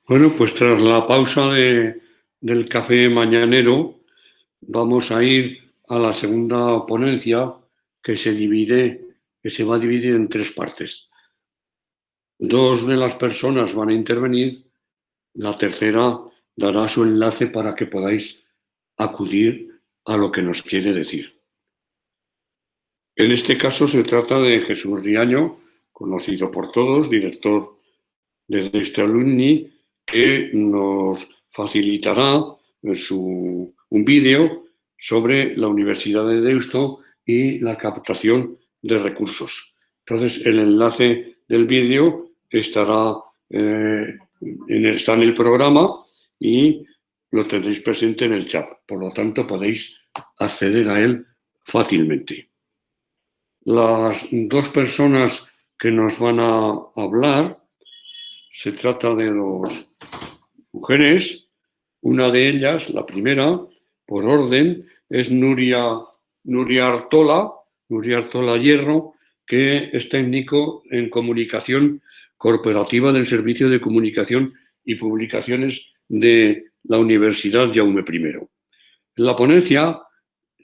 Bueno, pues tras la pausa del café mañanero, vamos a ir a la segunda ponencia que se va a dividir en tres partes. Dos de las personas van a intervenir, la tercera dará su enlace para que podáis acudir a lo que nos quiere decir. En este caso se trata de Jesús Riaño, conocido por todos, director de Deusto Alumni, que nos facilitará un vídeo sobre la Universidad de Deusto y la captación de recursos. Entonces, el enlace del vídeo está en el programa y lo tendréis presente en el chat. Por lo tanto, podéis acceder a él fácilmente. Las dos personas que nos van a hablar se trata de dos mujeres. Una de ellas, la primera, por orden, es Nuria Artola Hierro, que es técnico en comunicación corporativa del Servicio de Comunicación y Publicaciones de la Universidad Jaume I. En la ponencia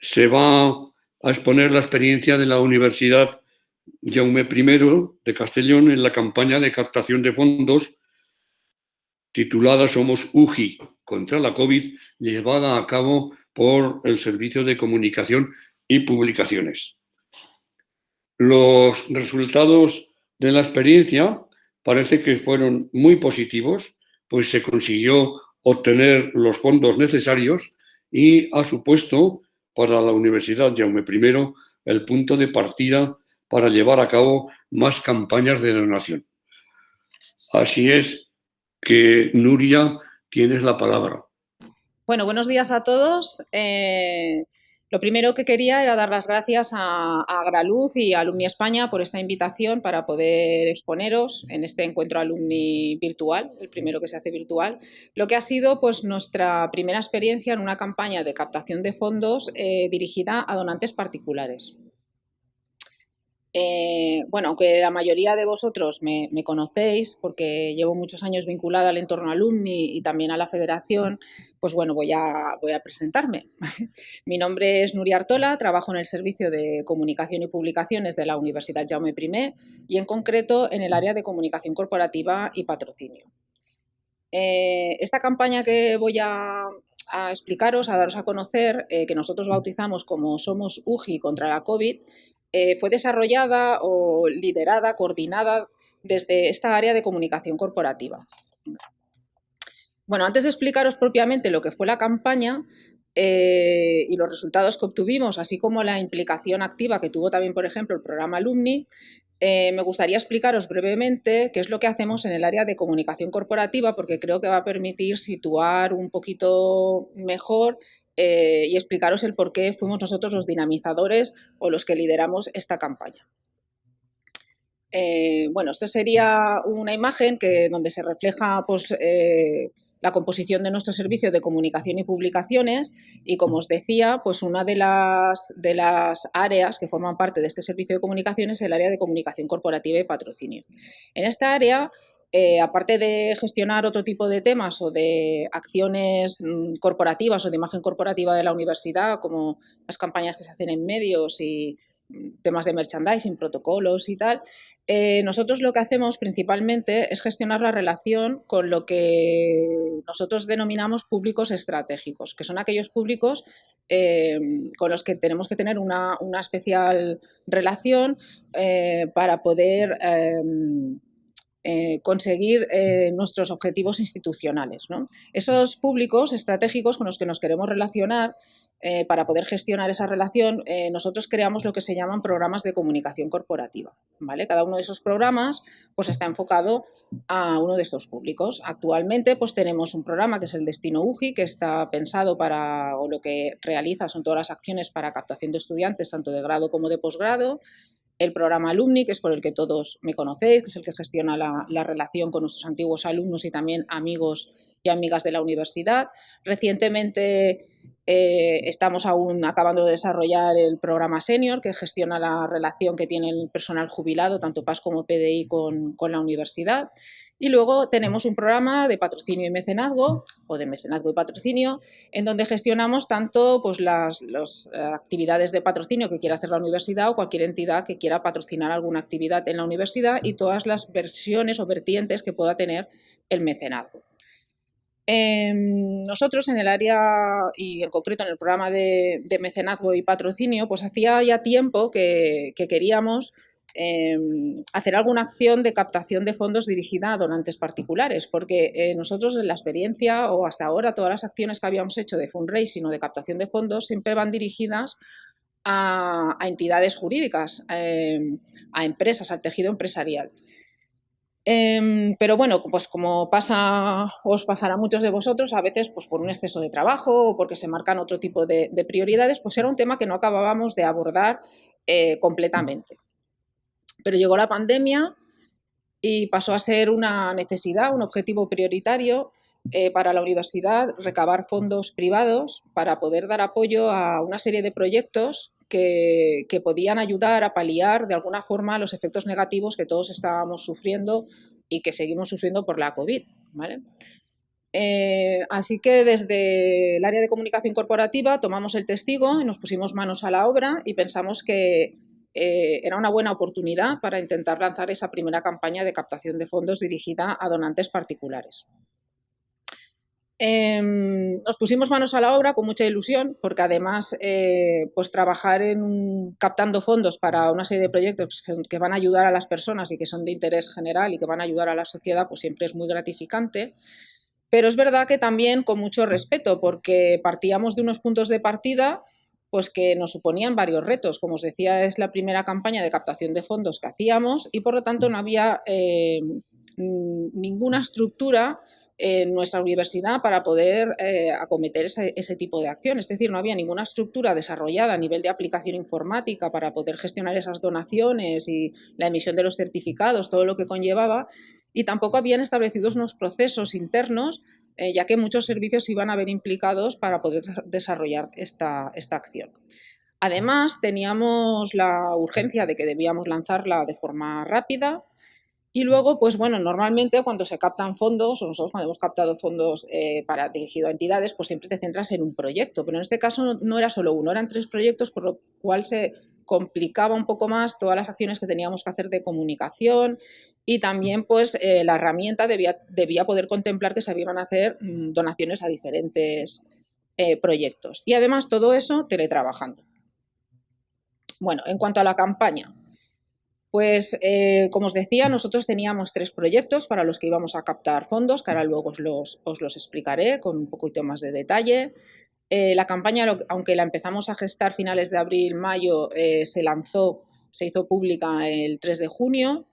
se va a exponer la experiencia de la Universidad Jaume I de Castellón en la campaña de captación de fondos titulada Somos UGI contra la COVID, llevada a cabo por el Servicio de Comunicación y Publicaciones. Los resultados de la experiencia parece que fueron muy positivos, pues se consiguió obtener los fondos necesarios y ha supuesto para la Universidad Jaume I el punto de partida para llevar a cabo más campañas de donación. Así es que, Nuria, tienes la palabra. Bueno, buenos días a todos. Lo primero que quería era dar las gracias a Agraluz y a Alumni España por esta invitación para poder exponeros en este encuentro alumni virtual, el primero que se hace virtual, lo que ha sido pues nuestra primera experiencia en una campaña de captación de fondos dirigida a donantes particulares. Bueno, aunque la mayoría de vosotros me conocéis, porque llevo muchos años vinculada al entorno alumni y también a la federación, pues bueno, voy a presentarme. Mi nombre es Nuria Artola, trabajo en el Servicio de Comunicación y Publicaciones de la Universidad Jaume I y en concreto en el área de comunicación corporativa y patrocinio. Esta campaña que voy a explicaros, a daros a conocer, que nosotros bautizamos como Somos UGI contra la COVID, fue desarrollada o liderada, coordinada desde esta área de comunicación corporativa. Bueno, antes de explicaros propiamente lo que fue la campaña y los resultados que obtuvimos, así como la implicación activa que tuvo también, por ejemplo, el programa Alumni, me gustaría explicaros brevemente qué es lo que hacemos en el área de comunicación corporativa, porque creo que va a permitir situar un poquito mejor y explicaros el por qué fuimos nosotros los dinamizadores o los que lideramos esta campaña. Bueno, esto sería una imagen donde se refleja pues, la composición de nuestro servicio de comunicación y publicaciones y, como os decía, pues una de las áreas que forman parte de este servicio de comunicaciones es el área de comunicación corporativa y patrocinio. En esta área, aparte de gestionar otro tipo de temas o de acciones corporativas o de imagen corporativa de la universidad, como las campañas que se hacen en medios y temas de merchandising, protocolos y tal, nosotros lo que hacemos principalmente es gestionar la relación con lo que nosotros denominamos públicos estratégicos, que son aquellos públicos con los que tenemos que tener una especial relación para poder conseguir nuestros objetivos institucionales, ¿no? Esos públicos estratégicos con los que nos queremos relacionar, para poder gestionar esa relación, nosotros creamos lo que se llaman programas de comunicación corporativa, ¿vale? Cada uno de esos programas pues, está enfocado a uno de estos públicos. Actualmente pues, tenemos un programa que es el Destino UGI, que está pensado para, o lo que realiza son todas las acciones para captación de estudiantes, tanto de grado como de posgrado. El programa Alumni, que es por el que todos me conocéis, que es el que gestiona la relación con nuestros antiguos alumnos y también amigos y amigas de la universidad. Recientemente estamos aún acabando de desarrollar el programa Senior, que gestiona la relación que tiene el personal jubilado, tanto PAS como PDI, con la universidad. Y luego tenemos un programa de patrocinio y mecenazgo, o de mecenazgo y patrocinio, en donde gestionamos tanto pues, las actividades de patrocinio que quiera hacer la universidad o cualquier entidad que quiera patrocinar alguna actividad en la universidad y todas las versiones o vertientes que pueda tener el mecenazgo. Nosotros en el área, y en concreto en el programa de mecenazgo y patrocinio, pues hacía ya tiempo que queríamos hacer alguna acción de captación de fondos dirigida a donantes particulares, porque nosotros en la experiencia o hasta ahora todas las acciones que habíamos hecho de fundraising o de captación de fondos siempre van dirigidas a entidades jurídicas, a empresas, al tejido empresarial. Pero bueno, pues como os pasará a muchos de vosotros, a veces pues por un exceso de trabajo o porque se marcan otro tipo de prioridades, pues era un tema que no acabábamos de abordar completamente. Pero llegó la pandemia y pasó a ser una necesidad, un objetivo prioritario para la universidad, recabar fondos privados para poder dar apoyo a una serie de proyectos que podían ayudar a paliar de alguna forma los efectos negativos que todos estábamos sufriendo y que seguimos sufriendo por la COVID, ¿vale? Así que desde el área de comunicación corporativa tomamos el testigo y nos pusimos manos a la obra y pensamos que era una buena oportunidad para intentar lanzar esa primera campaña de captación de fondos dirigida a donantes particulares. Nos pusimos manos a la obra con mucha ilusión porque además pues trabajar captando fondos para una serie de proyectos que van a ayudar a las personas y que son de interés general y que van a ayudar a la sociedad pues siempre es muy gratificante, pero es verdad que también con mucho respeto porque partíamos de unos puntos de partida pues que nos suponían varios retos. Como os decía, es la primera campaña de captación de fondos que hacíamos y por lo tanto no había ninguna estructura en nuestra universidad para poder acometer ese tipo de acción. Es decir, no había ninguna estructura desarrollada a nivel de aplicación informática para poder gestionar esas donaciones y la emisión de los certificados, todo lo que conllevaba, y tampoco habían establecido unos procesos internos, ya que muchos servicios iban a ver implicados para poder desarrollar esta acción. Además, teníamos la urgencia de que debíamos lanzarla de forma rápida. Y luego, pues bueno, normalmente cuando se captan fondos, o nosotros cuando hemos captado fondos dirigido a entidades, pues siempre te centras en un proyecto, pero en este caso no era solo uno, eran 3 proyectos, por lo cual se complicaba un poco más todas las acciones que teníamos que hacer de comunicación y también pues la herramienta debía poder contemplar que se iban a hacer donaciones a diferentes proyectos. Y además todo eso teletrabajando. Bueno, en cuanto a la campaña, pues, como os decía, nosotros teníamos 3 proyectos para los que íbamos a captar fondos, que ahora luego os los explicaré con un poquito más de detalle. La campaña, aunque la empezamos a gestar finales de abril, mayo, se hizo pública el 3 de junio.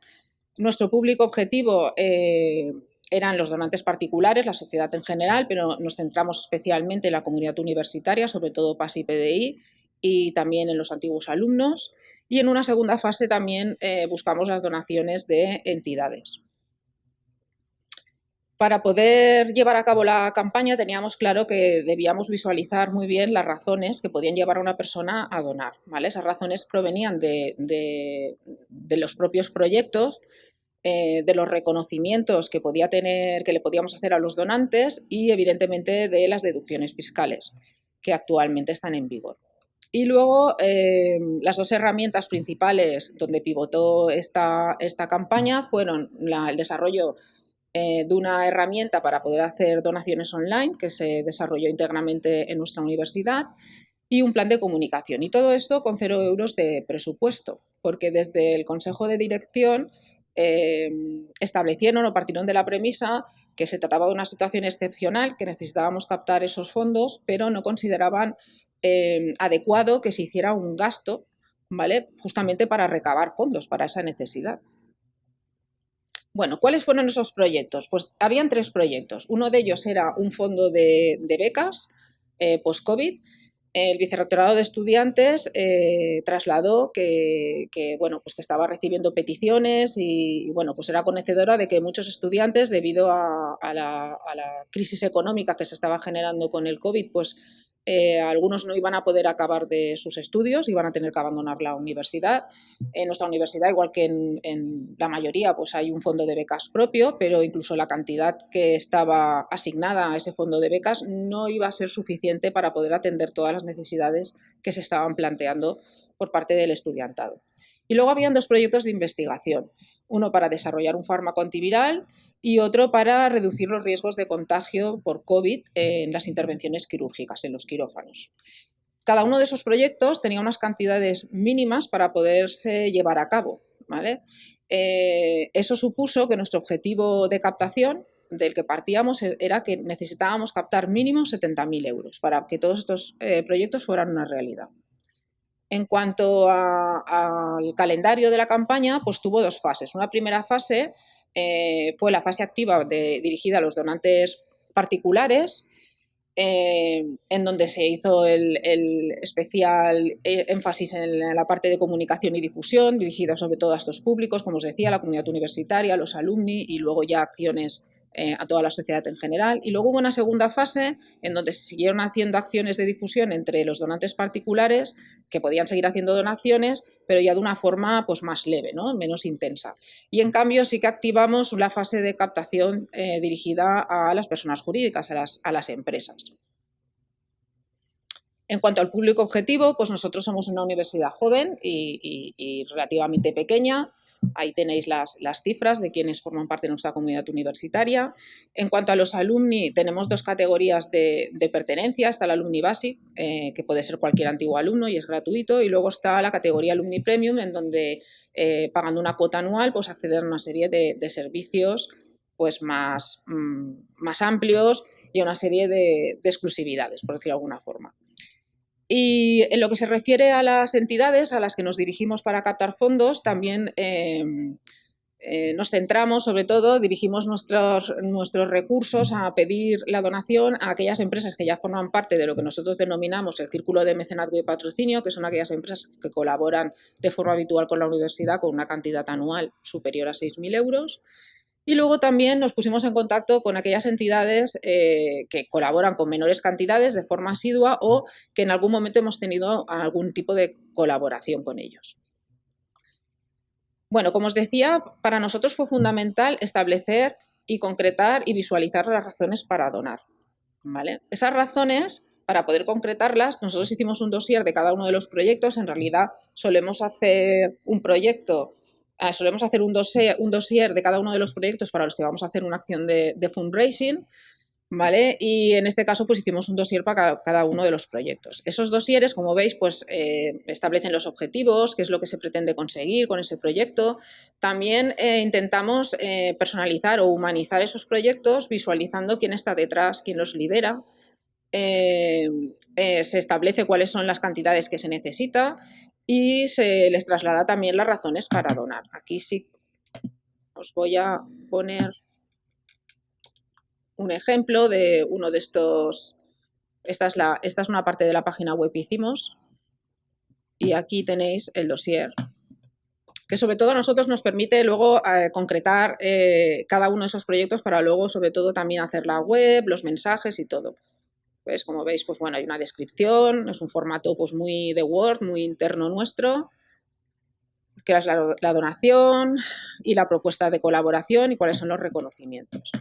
Nuestro público objetivo eran los donantes particulares, la sociedad en general, pero nos centramos especialmente en la comunidad universitaria, sobre todo PAS y PDI, y también en los antiguos alumnos. Y en una segunda fase también buscamos las donaciones de entidades. Para poder llevar a cabo la campaña teníamos claro que debíamos visualizar muy bien las razones que podían llevar a una persona a donar, ¿vale? Esas razones provenían de los propios proyectos, de los reconocimientos que le podíamos hacer a los donantes y evidentemente de las deducciones fiscales que actualmente están en vigor. Y luego las 2 herramientas principales donde pivotó esta campaña fueron el desarrollo de una herramienta para poder hacer donaciones online que se desarrolló íntegramente en nuestra universidad y un plan de comunicación. Y todo esto con 0 euros de presupuesto, porque desde el Consejo de Dirección establecieron o partieron de la premisa que se trataba de una situación excepcional, que necesitábamos captar esos fondos, pero no consideraban adecuado que se hiciera un gasto, ¿vale? Justamente para recabar fondos para esa necesidad. Bueno, ¿cuáles fueron esos proyectos? Pues habían 3 proyectos. Uno de ellos era un fondo de becas post-COVID. El Vicerrectorado de Estudiantes trasladó que estaba recibiendo peticiones y bueno, pues era conocedora de que muchos estudiantes, debido a la crisis económica que se estaba generando con el COVID, pues algunos no iban a poder acabar de sus estudios, iban a tener que abandonar la universidad. En nuestra universidad, igual que en la mayoría, pues hay un fondo de becas propio, pero incluso la cantidad que estaba asignada a ese fondo de becas no iba a ser suficiente para poder atender todas las necesidades que se estaban planteando por parte del estudiantado. Y luego habían 2 proyectos de investigación, uno para desarrollar un fármaco antiviral y otro para reducir los riesgos de contagio por COVID en las intervenciones quirúrgicas, en los quirófanos. Cada uno de esos proyectos tenía unas cantidades mínimas para poderse llevar a cabo, ¿vale? Eso supuso que nuestro objetivo de captación, del que partíamos, era que necesitábamos captar mínimo 70.000 euros para que todos estos proyectos fueran una realidad. En cuanto al calendario de la campaña, pues tuvo 2 fases. Una primera fase fue la fase activa dirigida a los donantes particulares, en donde se hizo el especial énfasis en la parte de comunicación y difusión, dirigida sobre todo a estos públicos, como os decía, la comunidad universitaria, los alumni y luego ya acciones a toda la sociedad en general. Y luego hubo una segunda fase en donde se siguieron haciendo acciones de difusión entre los donantes particulares, que podían seguir haciendo donaciones, pero ya de una forma pues, más leve, ¿no? Menos intensa. Y en cambio sí que activamos la fase de captación dirigida a las personas jurídicas, a las empresas. En cuanto al público objetivo, pues nosotros somos una universidad joven y relativamente pequeña. Ahí tenéis las cifras de quienes forman parte de nuestra comunidad universitaria. En cuanto a los alumni, tenemos 2 categorías de pertenencia. Está el Alumni Basic, que puede ser cualquier antiguo alumno y es gratuito, y luego está la categoría Alumni Premium, en donde pagando una cuota anual pues acceder a una serie de servicios pues, más amplios y a una serie de exclusividades, por decirlo de alguna forma. Y en lo que se refiere a las entidades a las que nos dirigimos para captar fondos, también nos centramos, sobre todo, dirigimos nuestros recursos a pedir la donación a aquellas empresas que ya forman parte de lo que nosotros denominamos el círculo de mecenazgo y patrocinio, que son aquellas empresas que colaboran de forma habitual con la universidad con una cantidad anual superior a 6.000 euros. Y luego también nos pusimos en contacto con aquellas entidades que colaboran con menores cantidades de forma asidua o que en algún momento hemos tenido algún tipo de colaboración con ellos. Bueno, como os decía, para nosotros fue fundamental establecer y concretar y visualizar las razones para donar, ¿vale? Esas razones, para poder concretarlas, nosotros hicimos un dossier de cada uno de los proyectos. En realidad solemos hacer un dossier de cada uno de los proyectos para los que vamos a hacer una acción de fundraising, ¿vale? Y en este caso pues hicimos un dossier para cada uno de los proyectos. Esos dossieres, como veis, pues establecen los objetivos, qué es lo que se pretende conseguir con ese proyecto. También intentamos personalizar o humanizar esos proyectos visualizando quién está detrás, quién los lidera. Se establece cuáles son las cantidades que se necesita y se les traslada también las razones para donar. Aquí sí os voy a poner un ejemplo de uno de estos. Esta es una parte de la página web que hicimos y aquí tenéis el dossier, que sobre todo a nosotros nos permite luego concretar cada uno de esos proyectos para luego sobre todo también hacer la web, los mensajes y todo. Pues como veis, pues bueno, hay una descripción, es un formato pues muy de Word, muy interno nuestro, que es la donación y la propuesta de colaboración y cuáles son los reconocimientos.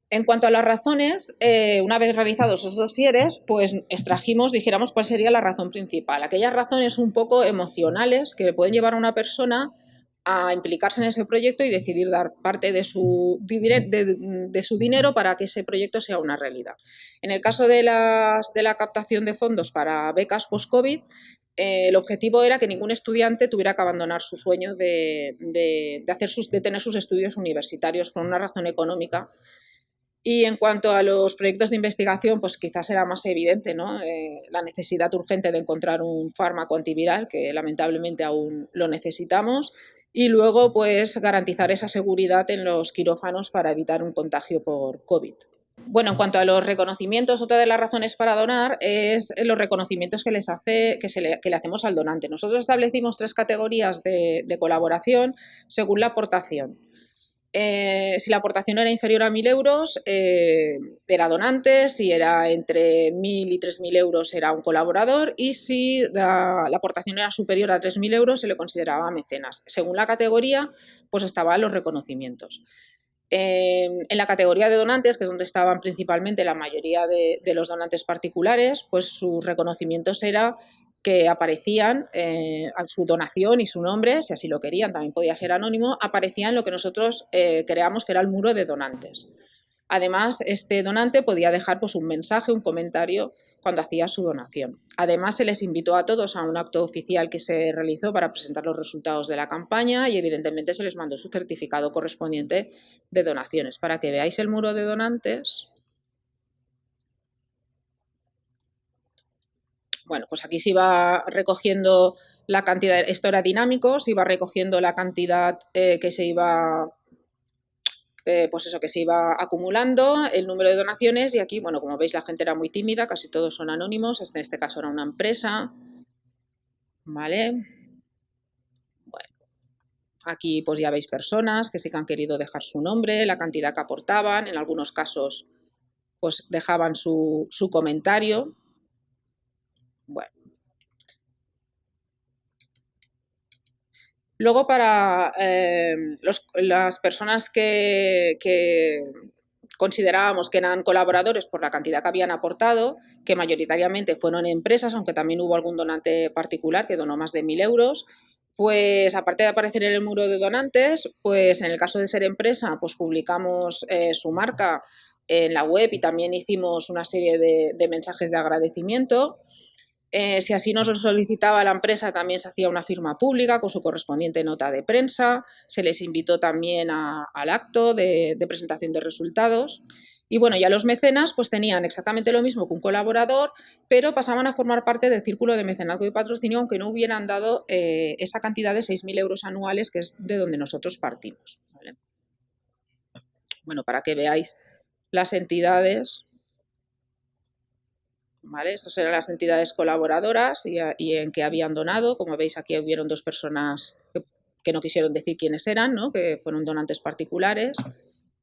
En cuanto a las razones, una vez realizados esos dosieres, pues extrajimos, dijéramos, cuál sería la razón principal. Aquellas razones un poco emocionales que pueden llevar a una persona a implicarse en ese proyecto y decidir dar parte de su dinero para que ese proyecto sea una realidad. En el caso de la captación de fondos para becas post-COVID, el objetivo era que ningún estudiante tuviera que abandonar su sueño de tener sus estudios universitarios por una razón económica. Y en cuanto a los proyectos de investigación, pues quizás era más evidente, ¿no? La necesidad urgente de encontrar un fármaco antiviral, que lamentablemente aún lo necesitamos, y luego pues garantizar esa seguridad en los quirófanos para evitar un contagio por COVID. Bueno, en cuanto a los reconocimientos, otra de las razones para donar es los reconocimientos que le hacemos al donante. Nosotros establecimos 3 categorías de colaboración según la aportación. Si la aportación era inferior a 1.000 euros, era donante; si era entre 1.000 y 3.000 euros, era un colaborador; y si la aportación era superior a 3.000 euros, se le consideraba mecenas. Según la categoría, pues estaban los reconocimientos. En la categoría de donantes, que es donde estaban principalmente la mayoría de los donantes particulares, pues sus reconocimientos era que aparecían su donación y su nombre, si así lo querían, también podía ser anónimo, aparecía en lo que nosotros creamos que era el muro de donantes. Además, este donante podía dejar pues, un mensaje, un comentario cuando hacía su donación. Además, se les invitó a todos a un acto oficial que se realizó para presentar los resultados de la campaña y evidentemente se les mandó su certificado correspondiente de donaciones. Para que veáis el muro de donantes, bueno, pues aquí se iba recogiendo la cantidad, esto era dinámico, se iba recogiendo la cantidad que se iba pues eso, que se iba acumulando, el número de donaciones, y aquí, bueno, como veis, la gente era muy tímida, casi todos son anónimos, en este caso era una empresa, ¿vale? Bueno, aquí pues ya veis personas que sí que han querido dejar su nombre, la cantidad que aportaban, en algunos casos pues dejaban su comentario. Bueno. Luego, para las personas que considerábamos que eran colaboradores por la cantidad que habían aportado, que mayoritariamente fueron empresas, aunque también hubo algún donante particular que donó más de 1.000 euros, pues aparte de aparecer en el muro de donantes, pues en el caso de ser empresa, pues publicamos su marca en la web y también hicimos una serie de mensajes de agradecimiento. Si así nos lo solicitaba la empresa, también se hacía una firma pública con su correspondiente nota de prensa, se les invitó también al acto de presentación de resultados. Y bueno, ya los mecenas pues tenían exactamente lo mismo que un colaborador, pero pasaban a formar parte del círculo de mecenazgo y patrocinio, aunque no hubieran dado esa cantidad de 6.000 euros anuales, que es de donde nosotros partimos, ¿vale? Bueno, para que veáis las entidades, ¿vale? Estas eran las entidades colaboradoras y en que habían donado. Como veis, aquí hubieron dos personas que no quisieron decir quiénes eran, ¿no? Que fueron donantes particulares.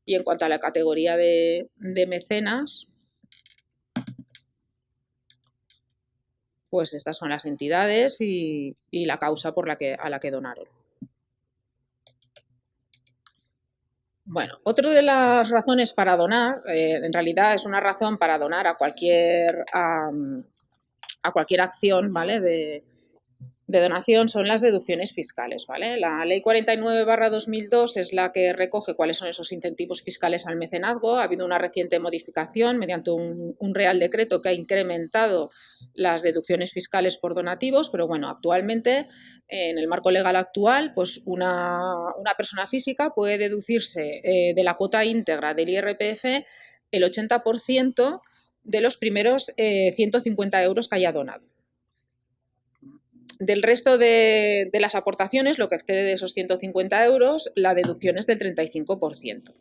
Y en cuanto a la categoría de mecenas, pues estas son las entidades y la causa a la que donaron. Bueno, otra de las razones para donar, en realidad es una razón para donar a cualquier acción, ¿vale? de donación, son las deducciones fiscales, ¿vale? La Ley 49/2002 es la que recoge cuáles son esos incentivos fiscales al mecenazgo. Ha habido una reciente modificación mediante un Real Decreto que ha incrementado las deducciones fiscales por donativos, pero bueno, actualmente, en el marco legal actual, pues una persona física puede deducirse de la cuota íntegra del IRPF el 80% de los primeros 150 euros que haya donado. Del resto de las aportaciones, lo que excede de esos 150 euros, la deducción es del 35%.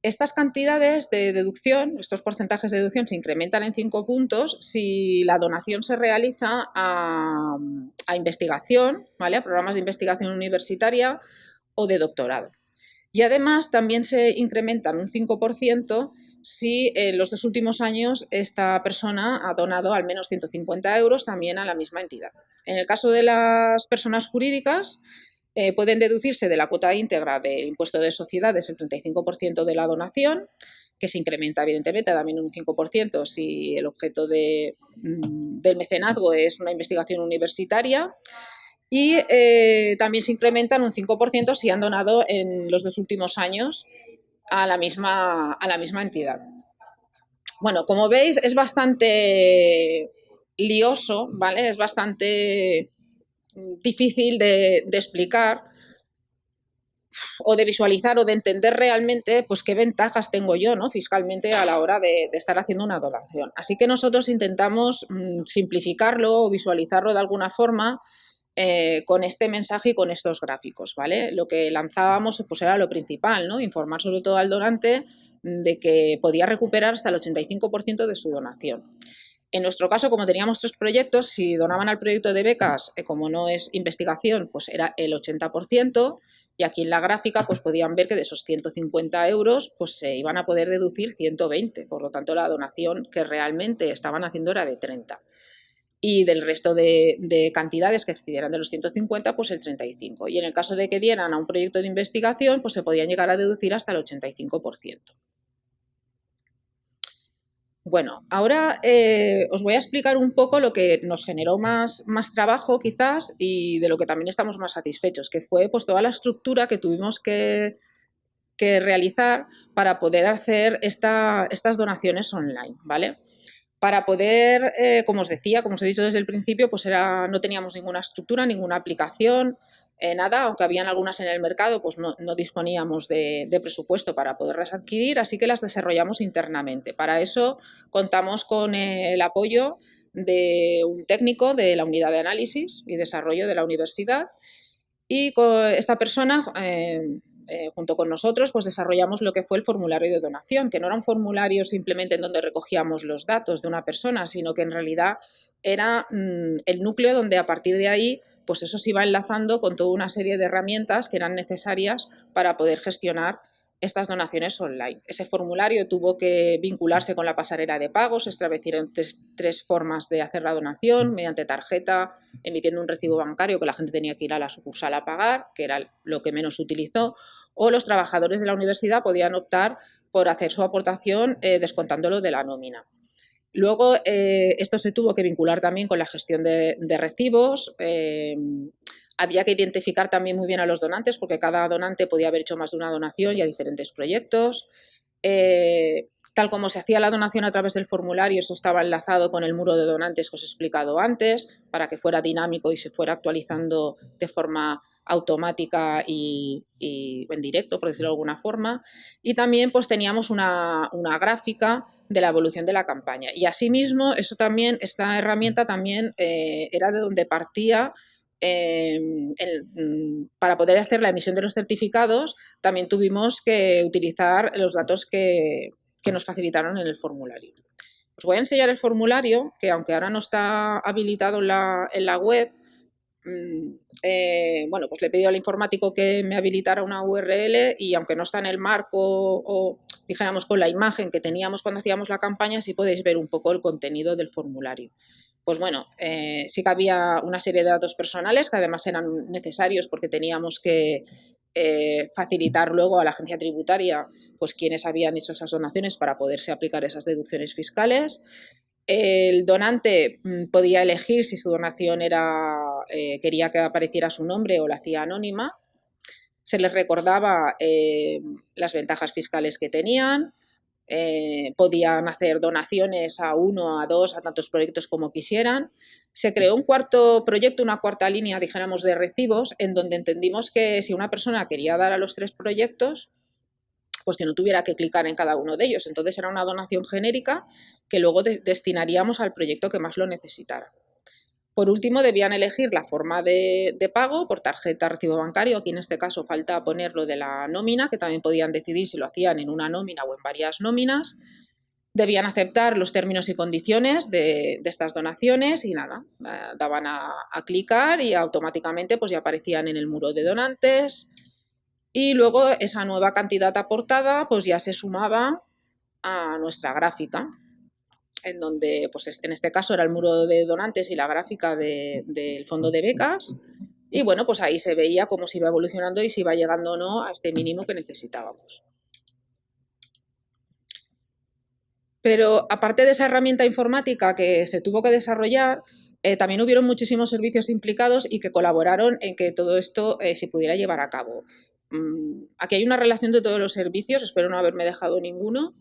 Estas cantidades de deducción, estos porcentajes de deducción, se incrementan en 5 puntos si la donación se realiza a investigación, ¿vale? A programas de investigación universitaria o de doctorado. Y además también se incrementan un 5% si en los 2 últimos años esta persona ha donado al menos 150 euros también a la misma entidad. En el caso de las personas jurídicas, pueden deducirse de la cuota íntegra del impuesto de sociedades el 35% de la donación, que se incrementa evidentemente también un 5% si el objeto del mecenazgo es una investigación universitaria. Y también se incrementan un 5% si han donado en los 2 últimos años a la misma entidad. Bueno, como veis, es bastante lioso, ¿vale? Es bastante difícil de explicar o de visualizar o de entender realmente pues qué ventajas tengo yo, ¿no? Fiscalmente a la hora de estar haciendo una donación. Así que nosotros intentamos simplificarlo o visualizarlo de alguna forma con este mensaje y con estos gráficos, ¿vale? Lo que lanzábamos pues era lo principal, ¿no? Informar sobre todo al donante de que podía recuperar hasta el 85% de su donación. En nuestro caso, como teníamos 3 proyectos, si donaban al proyecto de becas, como no es investigación, pues era el 80%, Y aquí en la gráfica pues podían ver que de esos 150 euros pues se iban a poder deducir 120, por lo tanto la donación que realmente estaban haciendo era de 30. Y del resto de cantidades que excedieran de los 150, pues el 35. Y en el caso de que dieran a un proyecto de investigación, pues se podían llegar a deducir hasta el 85%. Bueno, ahora os voy a explicar un poco lo que nos generó más trabajo quizás y de lo que también estamos más satisfechos, que fue pues toda la estructura que tuvimos que realizar para poder hacer estas donaciones online, ¿vale? Para poder, como os decía, como os he dicho desde el principio, pues no teníamos ninguna estructura, ninguna aplicación, nada, aunque habían algunas en el mercado, pues no disponíamos de presupuesto para poderlas adquirir, así que las desarrollamos internamente. Para eso contamos con el apoyo de un técnico de la unidad de análisis y desarrollo de la universidad y esta persona junto con nosotros, pues desarrollamos lo que fue el formulario de donación, que no era un formulario simplemente en donde recogíamos los datos de una persona, sino que en realidad era el núcleo donde a partir de ahí, pues eso se iba enlazando con toda una serie de herramientas que eran necesarias para poder gestionar estas donaciones online. Ese formulario tuvo que vincularse con la pasarela de pagos, se establecieron tres formas de hacer la donación, mediante tarjeta, emitiendo un recibo bancario que la gente tenía que ir a la sucursal a pagar, que era lo que menos se utilizó, o los trabajadores de la universidad podían optar por hacer su aportación descontándolo de la nómina. Luego, esto se tuvo que vincular también con la gestión de recibos. Había que identificar también muy bien a los donantes, porque cada donante podía haber hecho más de una donación y a diferentes proyectos. Tal como se hacía la donación a través del formulario, eso estaba enlazado con el muro de donantes que os he explicado antes, para que fuera dinámico y se fuera actualizando de forma automática y en directo, por decirlo de alguna forma. Y también pues teníamos una gráfica de la evolución de la campaña. Y asimismo, esta herramienta también era de donde partía para poder hacer la emisión de los certificados. También tuvimos que utilizar los datos que nos facilitaron en el formulario. Os voy a enseñar el formulario, que aunque ahora no está habilitado en la web, bueno, pues le he pedido al informático que me habilitara una URL y aunque no está en el marco o dijéramos con la imagen que teníamos cuando hacíamos la campaña, sí podéis ver un poco el contenido del formulario. Pues bueno, sí que había una serie de datos personales que además eran necesarios porque teníamos que facilitar luego a la agencia tributaria pues quienes habían hecho esas donaciones para poderse aplicar esas deducciones fiscales. El donante podía elegir si su donación quería que apareciera su nombre o la hacía anónima. Se les recordaba las ventajas fiscales que tenían. Podían hacer donaciones a uno, a dos, a tantos proyectos como quisieran. Se creó un cuarto proyecto, una cuarta línea, dijéramos, de recibos, en donde entendimos que si una persona quería dar a los 3 proyectos, pues que no tuviera que clicar en cada uno de ellos. Entonces era una donación genérica que luego destinaríamos al proyecto que más lo necesitara. Por último, debían elegir la forma de pago por tarjeta, recibo bancario. Aquí en este caso falta poner lo de la nómina, que también podían decidir si lo hacían en una nómina o en varias nóminas. Debían aceptar los términos y condiciones de estas donaciones y nada, daban a clicar y automáticamente pues ya aparecían en el muro de donantes. Y luego esa nueva cantidad aportada pues ya se sumaba a nuestra gráfica, en donde pues en este caso era el muro de donantes y la gráfica del fondo de becas. Y bueno, pues ahí se veía cómo se iba evolucionando y si iba llegando o no a este mínimo que necesitábamos. Pero aparte de esa herramienta informática que se tuvo que desarrollar, también hubieron muchísimos servicios implicados y que colaboraron en que todo esto se pudiera llevar a cabo. Aquí hay una relación de todos los servicios, espero no haberme dejado ninguno.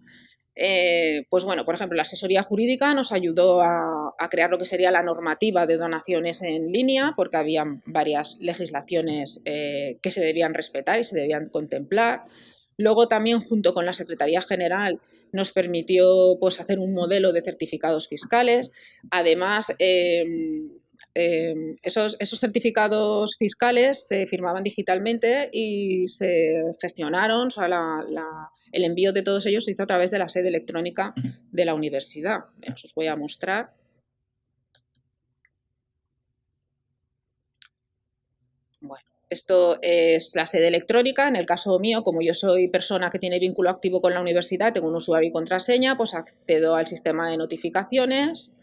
Pues bueno, por ejemplo, la asesoría jurídica nos ayudó a crear lo que sería la normativa de donaciones en línea, porque había varias legislaciones que se debían respetar y se debían contemplar. Luego también, junto con la Secretaría General, nos permitió pues, hacer un modelo de certificados fiscales. Además, esos certificados fiscales se firmaban digitalmente y se gestionaron, o sea, el envío de todos ellos se hizo a través de la sede electrónica de la universidad. Os voy a mostrar. Bueno, Esto es la sede electrónica. En el caso mío, como yo soy persona que tiene vínculo activo con la universidad, tengo un usuario y contraseña, pues accedo al sistema de notificaciones.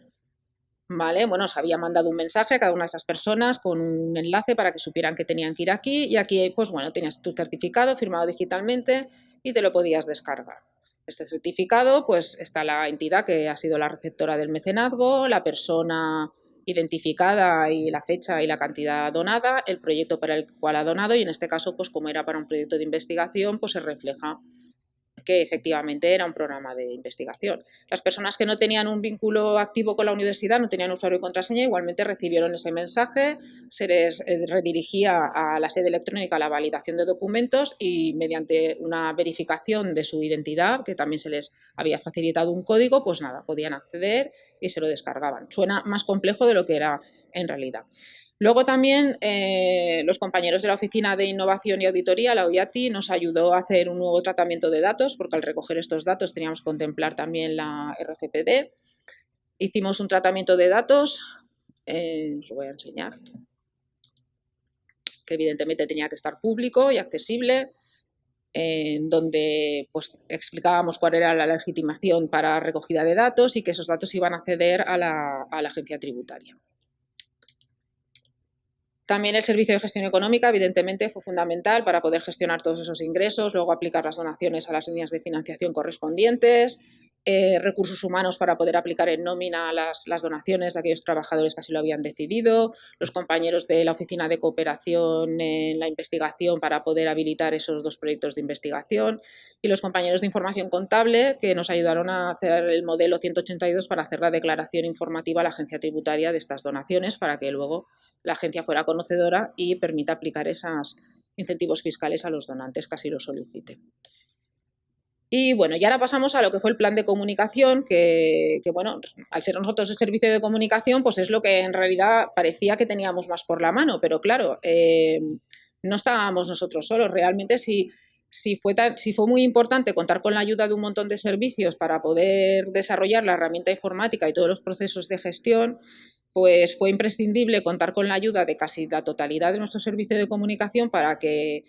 Vale, bueno, os había mandado un mensaje a cada una de esas personas con un enlace para que supieran que tenían que ir aquí y aquí, pues bueno, tenías tu certificado firmado digitalmente y te lo podías descargar. Este certificado, pues está la entidad que ha sido la receptora del mecenazgo, la persona identificada y la fecha y la cantidad donada, el proyecto para el cual ha donado y en este caso, pues como era para un proyecto de investigación, pues se refleja que efectivamente era un programa de investigación. Las personas que no tenían un vínculo activo con la universidad, no tenían usuario y contraseña, igualmente recibieron ese mensaje, se les redirigía a la sede electrónica la validación de documentos y mediante una verificación de su identidad, que también se les había facilitado un código, pues nada, podían acceder y se lo descargaban. Suena más complejo de lo que era en realidad. Luego también los compañeros de la Oficina de Innovación y Auditoría, la OIATI, nos ayudó a hacer un nuevo tratamiento de datos, porque al recoger estos datos teníamos que contemplar también la RGPD. Hicimos un tratamiento de datos, os voy a enseñar, que evidentemente tenía que estar público y accesible, en donde pues, explicábamos cuál era la legitimación para recogida de datos y que esos datos iban a acceder a la agencia tributaria. También el servicio de gestión económica, evidentemente, fue fundamental para poder gestionar todos esos ingresos, luego aplicar las donaciones a las líneas de financiación correspondientes, recursos humanos para poder aplicar en nómina las donaciones de aquellos trabajadores que así lo habían decidido, los compañeros de la Oficina de Cooperación en la investigación para poder habilitar esos 2 proyectos de investigación y los compañeros de información contable que nos ayudaron a hacer el modelo 182 para hacer la declaración informativa a la agencia tributaria de estas donaciones para que luego la agencia fuera conocedora y permita aplicar esos incentivos fiscales a los donantes que así lo soliciten. Y bueno, y ahora pasamos a lo que fue el plan de comunicación, que bueno, al ser nosotros el servicio de comunicación, pues es lo que en realidad parecía que teníamos más por la mano, pero claro, no estábamos nosotros solos. Realmente si fue muy importante contar con la ayuda de un montón de servicios para poder desarrollar la herramienta informática y todos los procesos de gestión, pues fue imprescindible contar con la ayuda de casi la totalidad de nuestro servicio de comunicación para que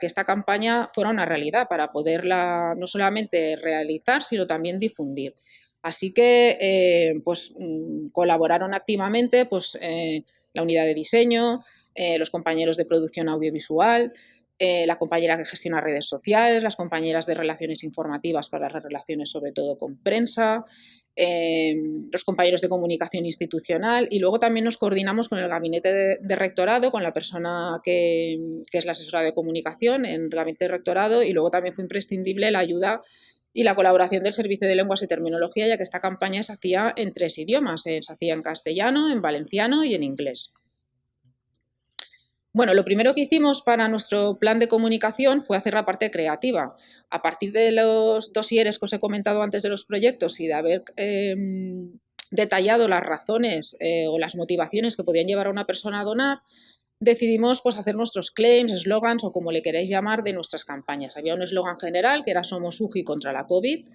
esta campaña fuera una realidad, para poderla no solamente realizar, sino también difundir. Así que pues, colaboraron activamente pues, la unidad de diseño, los compañeros de producción audiovisual, la compañera que gestiona redes sociales, las compañeras de relaciones informativas para las relaciones sobre todo con prensa, los compañeros de comunicación institucional y luego también nos coordinamos con el gabinete de rectorado, con la persona que es la asesora de comunicación en el gabinete de rectorado y luego también fue imprescindible la ayuda y la colaboración del Servicio de Lenguas y Terminología, ya que esta campaña se hacía en 3 idiomas, se hacía en castellano, en valenciano y en inglés. Bueno, lo primero que hicimos para nuestro plan de comunicación fue hacer la parte creativa. A partir de los dosieres que os he comentado antes de los proyectos y de haber detallado las razones o las motivaciones que podían llevar a una persona a donar, decidimos pues, hacer nuestros claims, slogans o como le queráis llamar de nuestras campañas. Había un eslogan general que era Somos UGI contra la COVID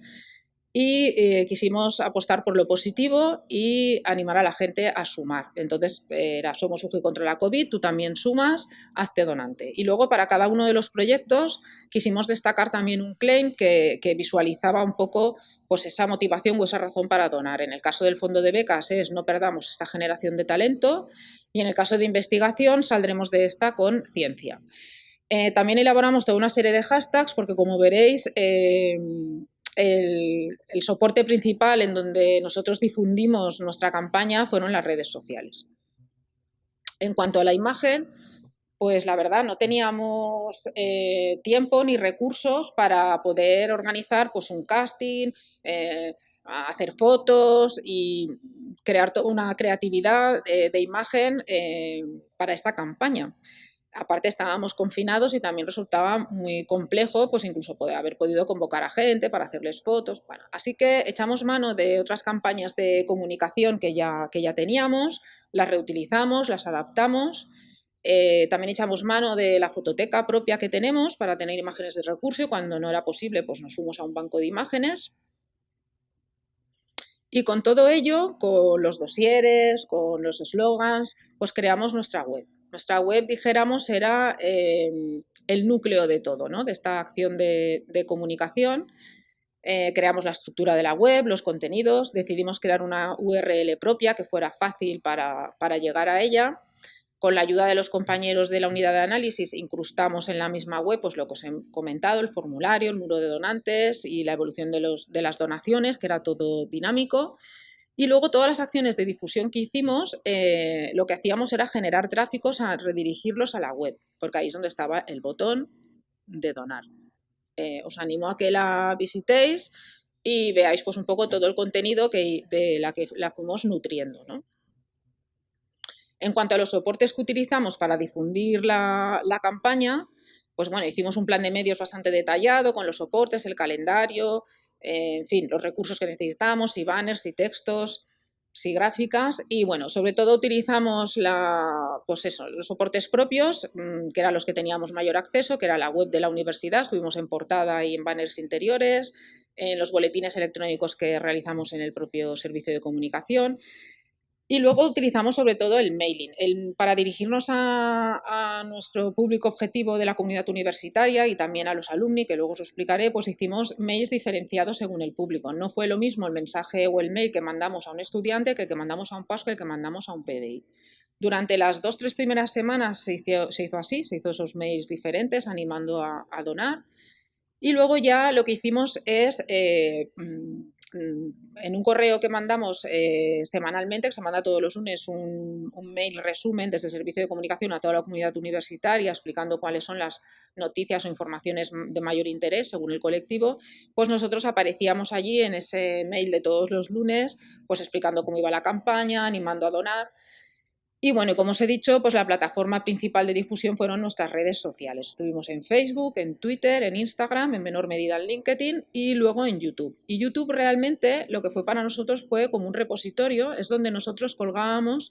y quisimos apostar por lo positivo y animar a la gente a sumar. Entonces, era Somos UGI contra la COVID, tú también sumas, hazte donante. Y luego, para cada uno de los proyectos, quisimos destacar también un claim que visualizaba un poco pues, esa motivación o esa razón para donar. En el caso del fondo de becas es no perdamos esta generación de talento y en el caso de investigación saldremos de esta con ciencia. También elaboramos toda una serie de hashtags porque, como veréis, el soporte principal en donde nosotros difundimos nuestra campaña fueron las redes sociales. En cuanto a la imagen, pues la verdad no teníamos tiempo ni recursos para poder organizar pues, un casting, hacer fotos y crear toda una creatividad de imagen para esta campaña. Aparte estábamos confinados y también resultaba muy complejo, pues incluso haber podido convocar a gente para hacerles fotos. Bueno, así que echamos mano de otras campañas de comunicación que ya teníamos, las reutilizamos, las adaptamos. También echamos mano de la fototeca propia que tenemos para tener imágenes de recurso y cuando no era posible pues nos fuimos a un banco de imágenes. Y con todo ello, con los dosieres, con los eslogans, pues creamos nuestra web. Nuestra web, dijéramos, era el núcleo de todo, ¿no? De esta acción de comunicación. Creamos la estructura de la web, los contenidos, decidimos crear una URL propia que fuera fácil para llegar a ella. Con la ayuda de los compañeros de la unidad de análisis incrustamos en la misma web pues lo que os he comentado, el formulario, el muro de donantes y la evolución de las donaciones, que era todo dinámico. Y luego todas las acciones de difusión que hicimos, lo que hacíamos era generar tráficos a redirigirlos a la web, porque ahí es donde estaba el botón de donar. Os animo a que la visitéis y veáis pues un poco todo el contenido de la que la fuimos nutriendo, ¿no? En cuanto a los soportes que utilizamos para difundir la campaña, pues bueno, hicimos un plan de medios bastante detallado con los soportes, el calendario, en fin, los recursos que necesitamos, si banners, si textos, si gráficas y bueno, sobre todo utilizamos pues eso, los soportes propios, que eran los que teníamos mayor acceso, que era la web de la universidad, estuvimos en portada y en banners interiores, en los boletines electrónicos que realizamos en el propio servicio de comunicación. Y luego utilizamos sobre todo el mailing. Para dirigirnos a nuestro público objetivo de la comunidad universitaria y también a los alumni, que luego os explicaré, pues hicimos mails diferenciados según el público. No fue lo mismo el mensaje o el mail que mandamos a un estudiante que el que mandamos a un PAS que el que mandamos a un PDI. Durante las 2-3 primeras semanas se hizo así, se hizo esos mails diferentes animando a donar. Y luego ya lo que hicimos es, en un correo que mandamos semanalmente, que se manda todos los lunes, un mail resumen desde el servicio de comunicación a toda la comunidad universitaria explicando cuáles son las noticias o informaciones de mayor interés según el colectivo, pues nosotros aparecíamos allí en ese mail de todos los lunes, pues explicando cómo iba la campaña, animando a donar. Y bueno, como os he dicho, pues la plataforma principal de difusión fueron nuestras redes sociales. Estuvimos en Facebook, en Twitter, en Instagram, en menor medida en LinkedIn y luego en YouTube. Y YouTube realmente lo que fue para nosotros fue como un repositorio, es donde nosotros colgábamos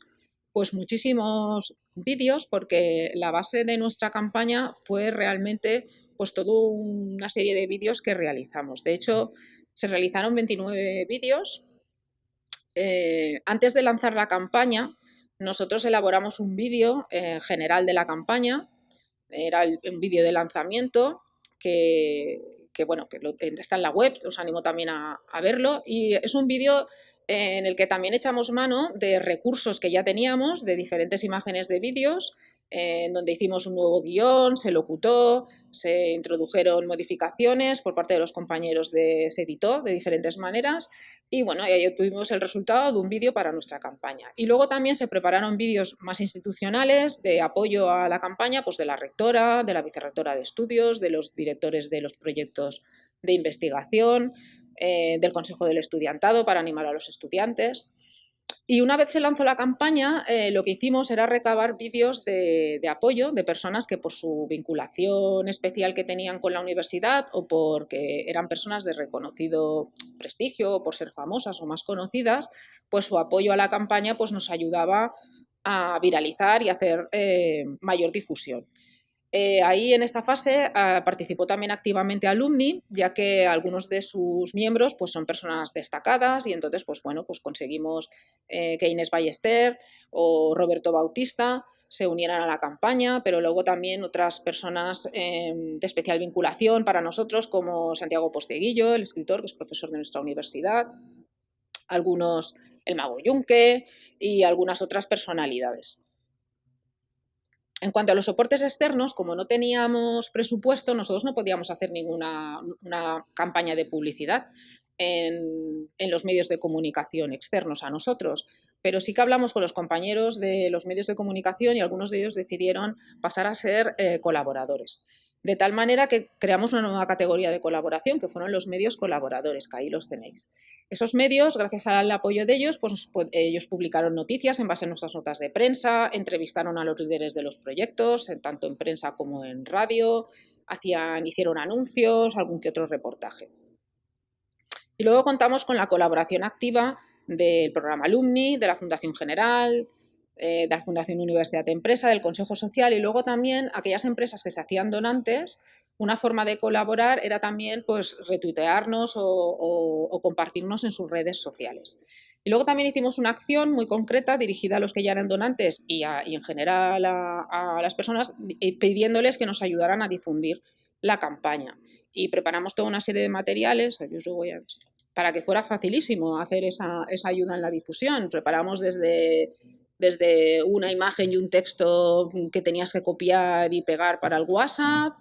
pues muchísimos vídeos porque la base de nuestra campaña fue realmente pues toda una serie de vídeos que realizamos. De hecho, se realizaron 29 vídeos. Antes de lanzar la campaña, nosotros elaboramos un vídeo general de la campaña, era un vídeo de lanzamiento que está en la web, os animo también a verlo, y es un vídeo en el que también echamos mano de recursos que ya teníamos, de diferentes imágenes de vídeos, en donde hicimos un nuevo guión, se locutó, se introdujeron modificaciones por parte de los compañeros, se editó de diferentes maneras y bueno, ahí obtuvimos el resultado de un vídeo para nuestra campaña. Y luego también se prepararon vídeos más institucionales de apoyo a la campaña, pues de la rectora, de la vicerrectora de estudios, de los directores de los proyectos de investigación, del Consejo del Estudiantado para animar a los estudiantes. Y una vez se lanzó la campaña, lo que hicimos era recabar vídeos de apoyo de personas que por su vinculación especial que tenían con la universidad o porque eran personas de reconocido prestigio o por ser famosas o más conocidas, pues su apoyo a la campaña pues nos ayudaba a viralizar y hacer mayor difusión. Ahí en esta fase participó también activamente Alumni, ya que algunos de sus miembros pues, son personas destacadas y entonces pues, bueno, pues conseguimos que Inés Ballester o Roberto Bautista se unieran a la campaña, pero luego también otras personas de especial vinculación para nosotros, como Santiago Posteguillo, el escritor, que es profesor de nuestra universidad, el Mago Yunque y algunas otras personalidades. En cuanto a los soportes externos, como no teníamos presupuesto, nosotros no podíamos hacer ninguna campaña de publicidad en los medios de comunicación externos a nosotros, pero sí que hablamos con los compañeros de los medios de comunicación y algunos de ellos decidieron pasar a ser colaboradores. De tal manera que creamos una nueva categoría de colaboración, que fueron los medios colaboradores, que ahí los tenéis. Esos medios, gracias al apoyo de ellos, pues ellos publicaron noticias en base a nuestras notas de prensa, entrevistaron a los líderes de los proyectos, tanto en prensa como en radio, hicieron anuncios, algún que otro reportaje. Y luego contamos con la colaboración activa del programa Alumni, de la Fundación General, de la Fundación Universidad de Empresa, del Consejo Social y luego también aquellas empresas que se hacían donantes. Una forma de colaborar era también pues, retuitearnos o compartirnos en sus redes sociales. Y luego también hicimos una acción muy concreta dirigida a los que ya eran donantes y en general a las personas, pidiéndoles que nos ayudaran a difundir la campaña. Y preparamos toda una serie de materiales, aquí os lo voy a ver, para que fuera facilísimo hacer esa ayuda en la difusión. Preparamos desde una imagen y un texto que tenías que copiar y pegar para el WhatsApp,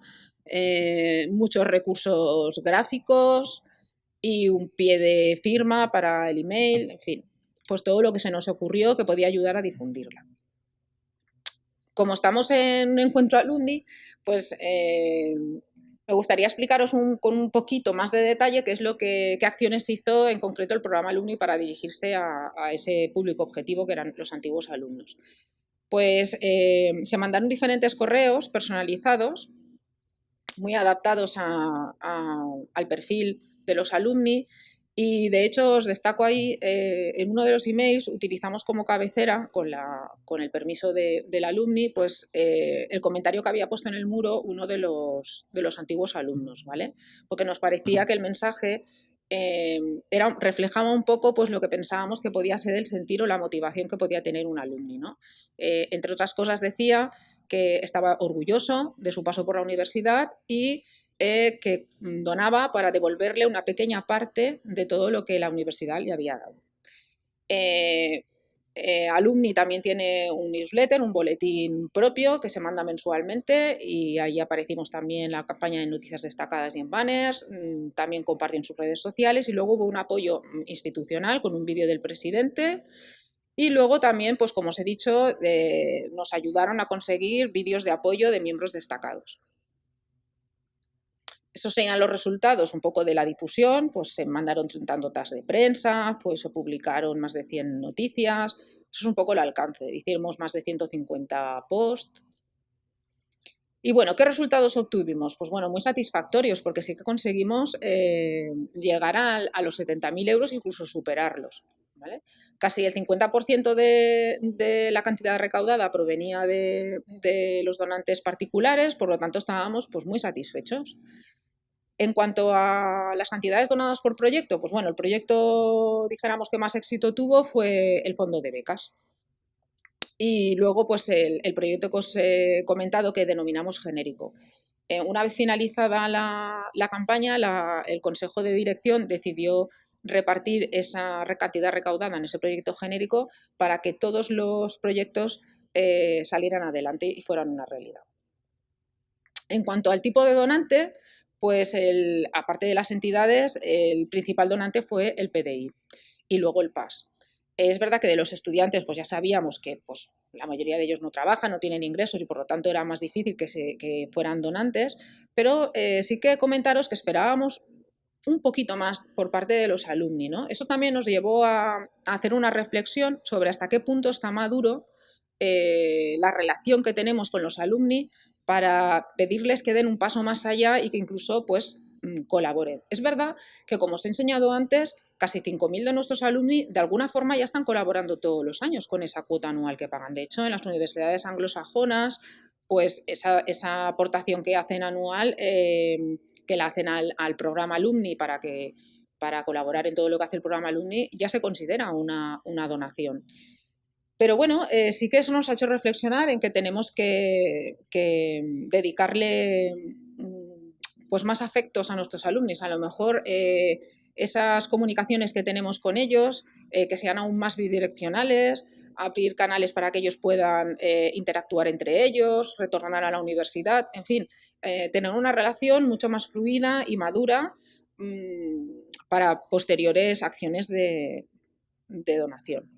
muchos recursos gráficos y un pie de firma para el email, en fin, pues todo lo que se nos ocurrió que podía ayudar a difundirla. Como estamos en Encuentro Alumni, pues me gustaría explicaros con un poquito más de detalle qué acciones hizo en concreto el programa Alumni para dirigirse a ese público objetivo que eran los antiguos alumnos. Pues se mandaron diferentes correos personalizados, muy adaptados al perfil de los alumni, y de hecho os destaco ahí, en uno de los emails utilizamos como cabecera, con el permiso del alumni, pues el comentario que había puesto en el muro uno de los antiguos alumnos, ¿vale? Porque nos parecía que el mensaje reflejaba un poco pues lo que pensábamos que podía ser el sentir o la motivación que podía tener un alumni, ¿no? Entre otras cosas decía que estaba orgulloso de su paso por la universidad y que donaba para devolverle una pequeña parte de todo lo que la universidad le había dado. Alumni también tiene un newsletter, un boletín propio que se manda mensualmente, y ahí aparecimos también la campaña de noticias destacadas y en banners, también comparten sus redes sociales, y luego hubo un apoyo institucional con un vídeo del presidente. Y luego también, pues como os he dicho, nos ayudaron a conseguir vídeos de apoyo de miembros destacados. Esos serían los resultados un poco de la difusión, pues se mandaron 30 notas de prensa, se publicaron más de 100 noticias, eso es un poco el alcance, hicimos más de 150 posts. Y bueno, ¿qué resultados obtuvimos? Pues bueno, muy satisfactorios, porque sí que conseguimos llegar a los 70.000 euros, incluso superarlos, ¿vale? Casi el 50% de la cantidad recaudada provenía de los donantes particulares, por lo tanto estábamos pues muy satisfechos. En cuanto a las cantidades donadas por proyecto, pues bueno, el proyecto, dijéramos, que más éxito tuvo fue el fondo de becas. Y luego, pues el proyecto que os he comentado, que denominamos genérico. Una vez finalizada la campaña, el Consejo de Dirección decidió repartir esa cantidad recaudada en ese proyecto genérico para que todos los proyectos salieran adelante y fueran una realidad. En cuanto al tipo de donante, pues aparte de las entidades, el principal donante fue el PDI y luego el PAS. Es verdad que de los estudiantes pues ya sabíamos que pues, la mayoría de ellos no trabajan, no tienen ingresos y por lo tanto era más difícil que fueran donantes, pero sí que comentaros que esperábamos un poquito más por parte de los alumni, ¿no? Eso también nos llevó a hacer una reflexión sobre hasta qué punto está maduro la relación que tenemos con los alumni para pedirles que den un paso más allá y que incluso pues colaboren. Es verdad que, como os he enseñado antes, casi 5.000 de nuestros alumni de alguna forma ya están colaborando todos los años con esa cuota anual que pagan. De hecho, en las universidades anglosajonas, pues esa aportación que hacen anual, que la hacen al programa Alumni para colaborar en todo lo que hace el programa Alumni, ya se considera una donación. Pero bueno, sí que eso nos ha hecho reflexionar en que tenemos que dedicarle pues más afectos a nuestros alumnos. A lo mejor esas comunicaciones que tenemos con ellos, que sean aún más bidireccionales, abrir canales para que ellos puedan interactuar entre ellos, retornar a la universidad, en fin, tener una relación mucho más fluida y madura para posteriores acciones de donación.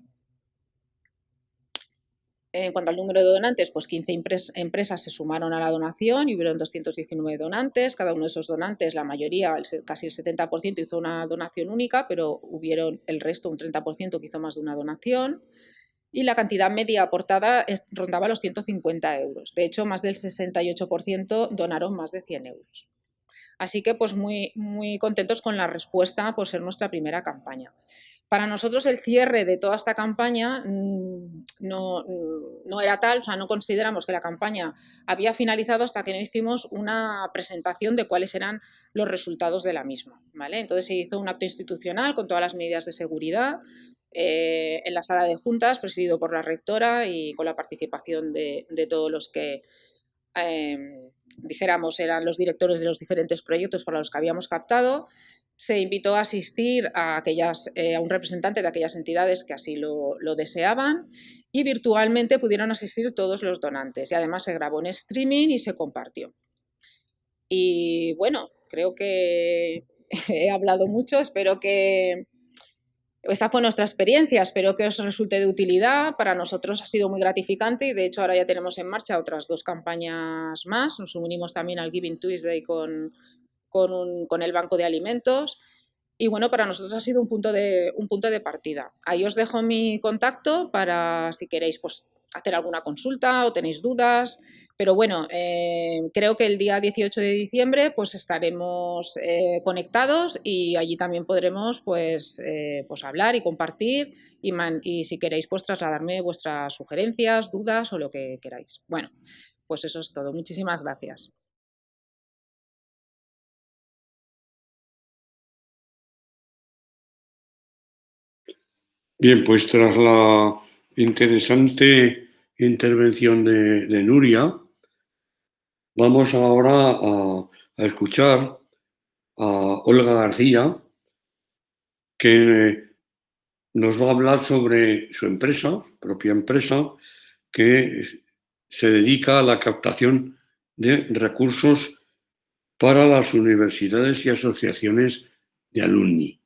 En cuanto al número de donantes, pues 15 empresas se sumaron a la donación y hubieron 219 donantes. Cada uno de esos donantes, la mayoría, casi el 70%, hizo una donación única, pero hubieron el resto, un 30%, que hizo más de una donación. Y la cantidad media aportada rondaba los 150 euros. De hecho, más del 68% donaron más de 100 euros. Así que pues muy, muy contentos con la respuesta por ser nuestra primera campaña. Para nosotros el cierre de toda esta campaña no era tal, o sea, no consideramos que la campaña había finalizado hasta que no hicimos una presentación de cuáles eran los resultados de la misma, ¿vale? Entonces se hizo un acto institucional con todas las medidas de seguridad en la sala de juntas, presidido por la rectora y con la participación de todos los que, dijéramos, eran los directores de los diferentes proyectos para los que habíamos captado. Se invitó a asistir a un representante de aquellas entidades que así lo deseaban, y virtualmente pudieron asistir todos los donantes. Y además se grabó en streaming y se compartió. Y bueno, creo que he hablado mucho, espero que esta fue nuestra experiencia, espero que os resulte de utilidad. Para nosotros ha sido muy gratificante y de hecho ahora ya tenemos en marcha otras 2 campañas más. Nos unimos también al Giving Tuesday con el Banco de Alimentos. Y bueno, para nosotros ha sido un punto de partida. Ahí os dejo mi contacto para si queréis pues, hacer alguna consulta o tenéis dudas. Pero bueno, creo que el día 18 de diciembre pues estaremos conectados y allí también podremos pues hablar y compartir y si queréis pues trasladarme vuestras sugerencias, dudas o lo que queráis. Bueno, pues eso es todo. Muchísimas gracias. Bien, pues tras la interesante intervención de Nuria, vamos ahora a escuchar a Olga García, que nos va a hablar sobre su empresa, su propia empresa, que se dedica a la captación de recursos para las universidades y asociaciones de alumni.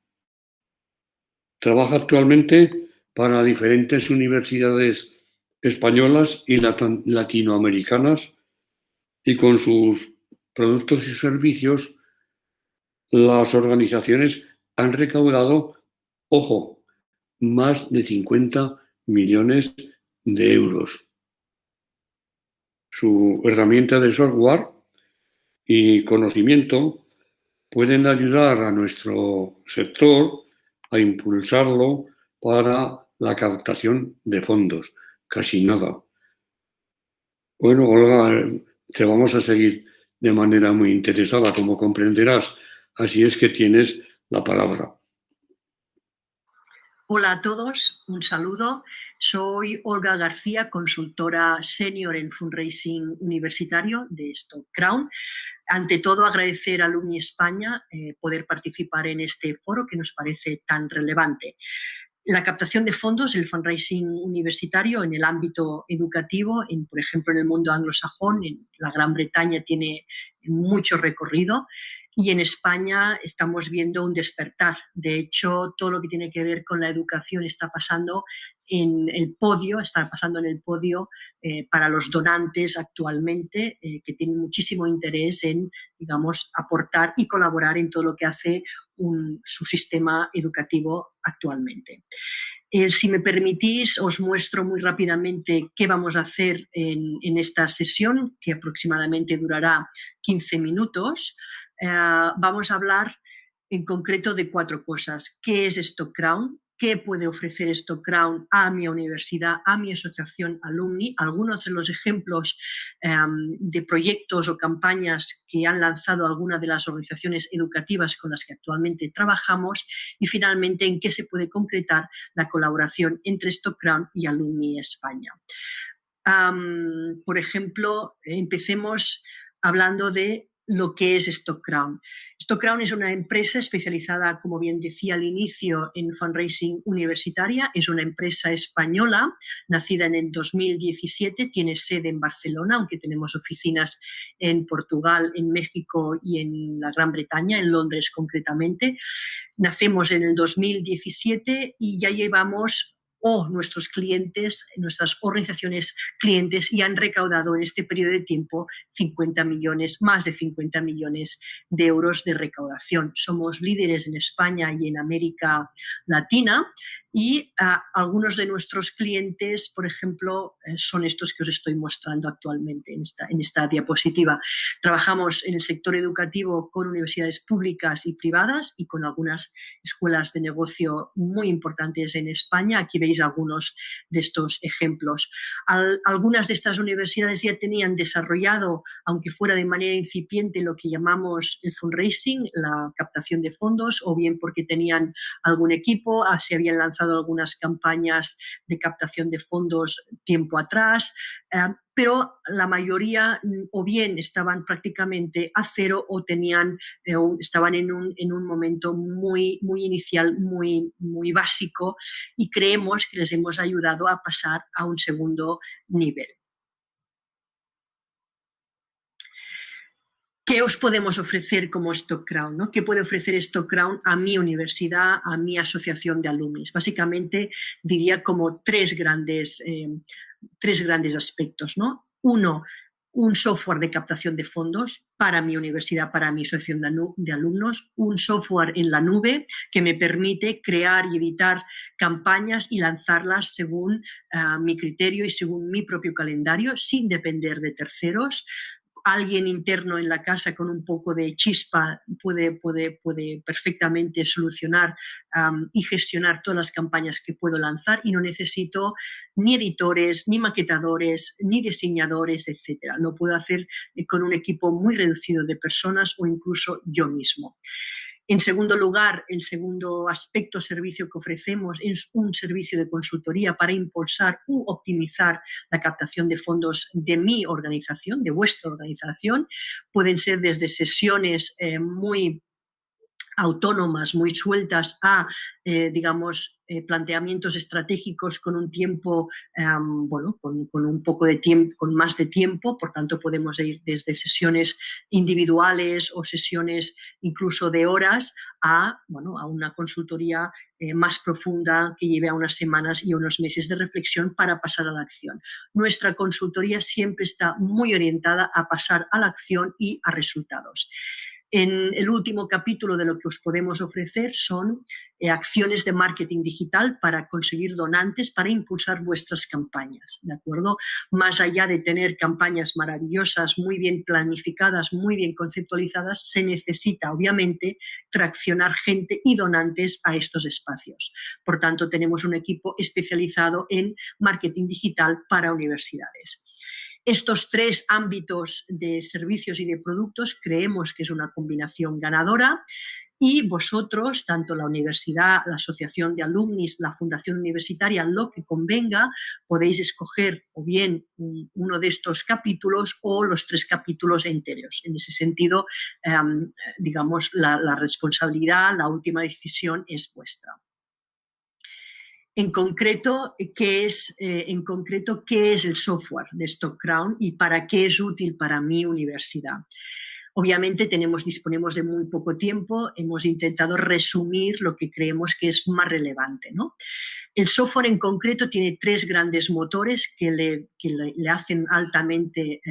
Trabaja actualmente para diferentes universidades españolas y latinoamericanas y con sus productos y servicios las organizaciones han recaudado, ojo, más de 50 millones de euros. Su herramienta de software y conocimiento pueden ayudar a nuestro sector a impulsarlo para la captación de fondos. Casi nada. Bueno, Olga, te vamos a seguir de manera muy interesada, como comprenderás. Así es que tienes la palabra. Hola a todos, un saludo. Soy Olga García, consultora senior en fundraising universitario de StockCrown. Ante todo, agradecer a Alumni España poder participar en este foro que nos parece tan relevante. La captación de fondos, el fundraising universitario en el ámbito educativo, por ejemplo, en el mundo anglosajón, en la Gran Bretaña tiene mucho recorrido. Y en España estamos viendo un despertar. De hecho, todo lo que tiene que ver con la educación está pasando en el podio para los donantes actualmente, que tienen muchísimo interés en, digamos, aportar y colaborar en todo lo que hace su sistema educativo actualmente. Si me permitís, os muestro muy rápidamente qué vamos a hacer en esta sesión, que aproximadamente durará 15 minutos. Vamos a hablar en concreto de 4 cosas. ¿Qué es StockCrown? ¿Qué puede ofrecer StockCrown a mi universidad, a mi asociación Alumni? Algunos de los ejemplos de proyectos o campañas que han lanzado algunas de las organizaciones educativas con las que actualmente trabajamos y finalmente en qué se puede concretar la colaboración entre StockCrown y Alumni España. Por ejemplo, empecemos hablando de lo que es StockCrown. StockCrown es una empresa especializada, como bien decía al inicio, en fundraising universitaria. Es una empresa española, nacida en el 2017, tiene sede en Barcelona, aunque tenemos oficinas en Portugal, en México y en la Gran Bretaña, en Londres concretamente. Nacemos en el 2017 y ya llevamos nuestros clientes, nuestras organizaciones clientes ya han recaudado en este periodo de tiempo más de 50 millones de euros de recaudación. Somos líderes en España y en América Latina y algunos de nuestros clientes, por ejemplo, son estos que os estoy mostrando actualmente en esta diapositiva. Trabajamos en el sector educativo con universidades públicas y privadas y con algunas escuelas de negocio muy importantes en España. Aquí veis algunos de estos ejemplos. Algunas de estas universidades ya tenían desarrollado, aunque fuera de manera incipiente, lo que llamamos el fundraising, la captación de fondos, o bien porque tenían algún equipo, se habían lanzado lanzado algunas campañas de captación de fondos tiempo atrás, pero la mayoría o bien estaban prácticamente a cero o estaban en un momento muy inicial, muy básico, y creemos que les hemos ayudado a pasar a un segundo nivel. ¿Qué os podemos ofrecer como StockCrown, ¿no? ¿Qué puede ofrecer StockCrown a mi universidad, a mi asociación de alumnos? Básicamente diría como tres grandes aspectos, ¿no? Uno, un software de captación de fondos para mi universidad, para mi asociación de alumnos, un software en la nube que me permite crear y editar campañas y lanzarlas según mi criterio y según mi propio calendario, sin depender de terceros. Alguien interno en la casa con un poco de chispa puede perfectamente solucionar y gestionar todas las campañas que puedo lanzar, y no necesito ni editores, ni maquetadores, ni diseñadores, etc. Lo puedo hacer con un equipo muy reducido de personas o incluso yo mismo. En segundo lugar, el segundo aspecto o servicio que ofrecemos es un servicio de consultoría para impulsar u optimizar la captación de fondos de mi organización, de vuestra organización. Pueden ser desde sesiones muy autónomas, muy sueltas, a, planteamientos estratégicos con un tiempo, con un poco de tiempo, con más de tiempo. Por tanto, podemos ir desde sesiones individuales o sesiones incluso de horas a una consultoría más profunda que lleve a unas semanas y a unos meses de reflexión para pasar a la acción. Nuestra consultoría siempre está muy orientada a pasar a la acción y a resultados. En el último capítulo de lo que os podemos ofrecer son acciones de marketing digital para conseguir donantes, para impulsar vuestras campañas, ¿de acuerdo? Más allá de tener campañas maravillosas, muy bien planificadas, muy bien conceptualizadas, se necesita, obviamente, traccionar gente y donantes a estos espacios. Por tanto, tenemos un equipo especializado en marketing digital para universidades. Estos tres ámbitos de servicios y de productos creemos que es una combinación ganadora, y vosotros, tanto la universidad, la asociación de alumnis, la fundación universitaria, lo que convenga, podéis escoger o bien uno de estos capítulos o los tres capítulos enteros. En ese sentido, la responsabilidad, la última decisión es vuestra. En concreto, ¿qué es el software de StockCrown y para qué es útil para mi universidad? Obviamente disponemos de muy poco tiempo, hemos intentado resumir lo que creemos que es más relevante, ¿no? El software en concreto tiene tres grandes motores que le hacen altamente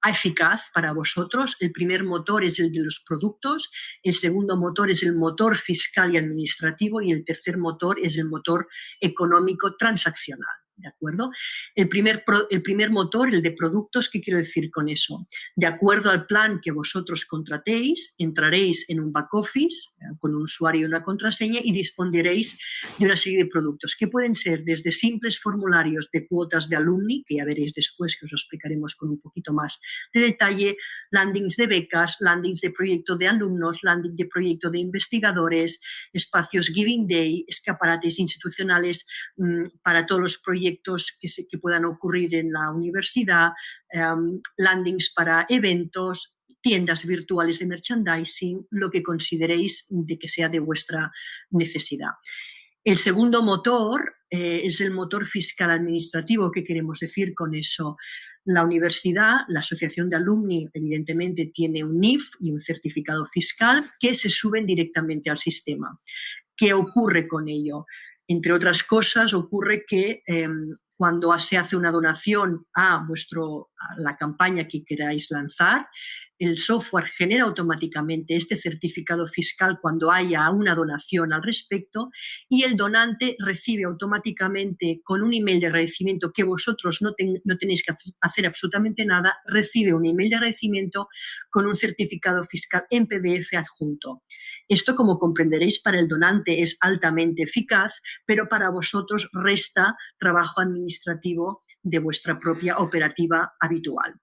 eficaz para vosotros. El primer motor es el de los productos, el segundo motor es el motor fiscal y administrativo, y el tercer motor es el motor económico transaccional. ¿De acuerdo? El primer motor, el de productos, ¿qué quiero decir con eso? De acuerdo al plan que vosotros contratéis, entraréis en un back office con un usuario y una contraseña y dispondréis de una serie de productos que pueden ser desde simples formularios de cuotas de alumni, que ya veréis después, que os explicaremos con un poquito más de detalle, landings de becas, landings de proyecto de alumnos, landing de proyecto de investigadores, espacios Giving Day, escaparates institucionales para todos los proyectos que puedan ocurrir en la universidad, landings para eventos, tiendas virtuales de merchandising, lo que consideréis de que sea de vuestra necesidad. El segundo motor es el motor fiscal administrativo. ¿Qué queremos decir con eso? La universidad, la asociación de alumni, evidentemente tiene un NIF y un certificado fiscal que se suben directamente al sistema. ¿Qué ocurre con ello? Entre otras cosas, ocurre que cuando se hace una donación a la campaña que queráis lanzar, el software genera automáticamente este certificado fiscal cuando haya una donación al respecto, y el donante recibe automáticamente, con un email de agradecimiento que vosotros no tenéis que hacer absolutamente nada, recibe un email de agradecimiento con un certificado fiscal en PDF adjunto. Esto, como comprenderéis, para el donante es altamente eficaz, pero para vosotros resta trabajo administrativo de vuestra propia operativa habitual.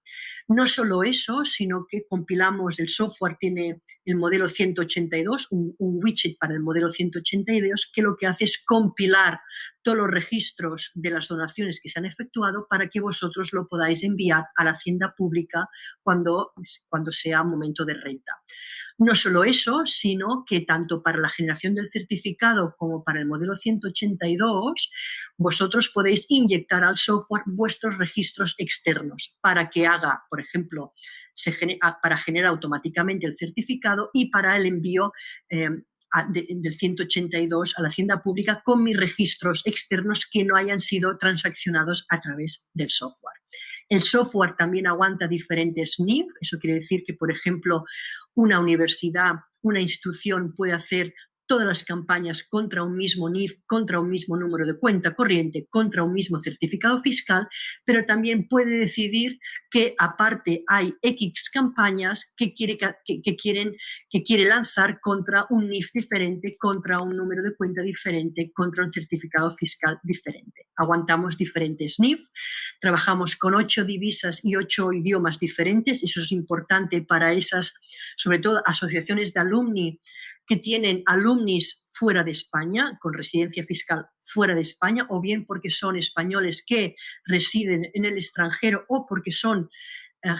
No solo eso, sino que compilamos, el software tiene el modelo 182, un widget para el modelo 182, que lo que hace es compilar todos los registros de las donaciones que se han efectuado para que vosotros lo podáis enviar a la Hacienda Pública cuando sea momento de renta. No solo eso, sino que tanto para la generación del certificado como para el modelo 182, vosotros podéis inyectar al software vuestros registros externos para que haga, por ejemplo, para generar automáticamente el certificado y para el envío del 182 a la Hacienda Pública con mis registros externos que no hayan sido transaccionados a través del software. El software también aguanta diferentes NIF, eso quiere decir que, por ejemplo, una universidad, una institución puede hacer todas las campañas contra un mismo NIF, contra un mismo número de cuenta corriente, contra un mismo certificado fiscal, pero también puede decidir que aparte hay X campañas que quiere lanzar contra un NIF diferente, contra un número de cuenta diferente, contra un certificado fiscal diferente. Aguantamos diferentes NIF, trabajamos con 8 divisas y 8 idiomas diferentes, eso es importante para esas, sobre todo, asociaciones de alumni que tienen alumnis fuera de España, con residencia fiscal fuera de España, o bien porque son españoles que residen en el extranjero o porque son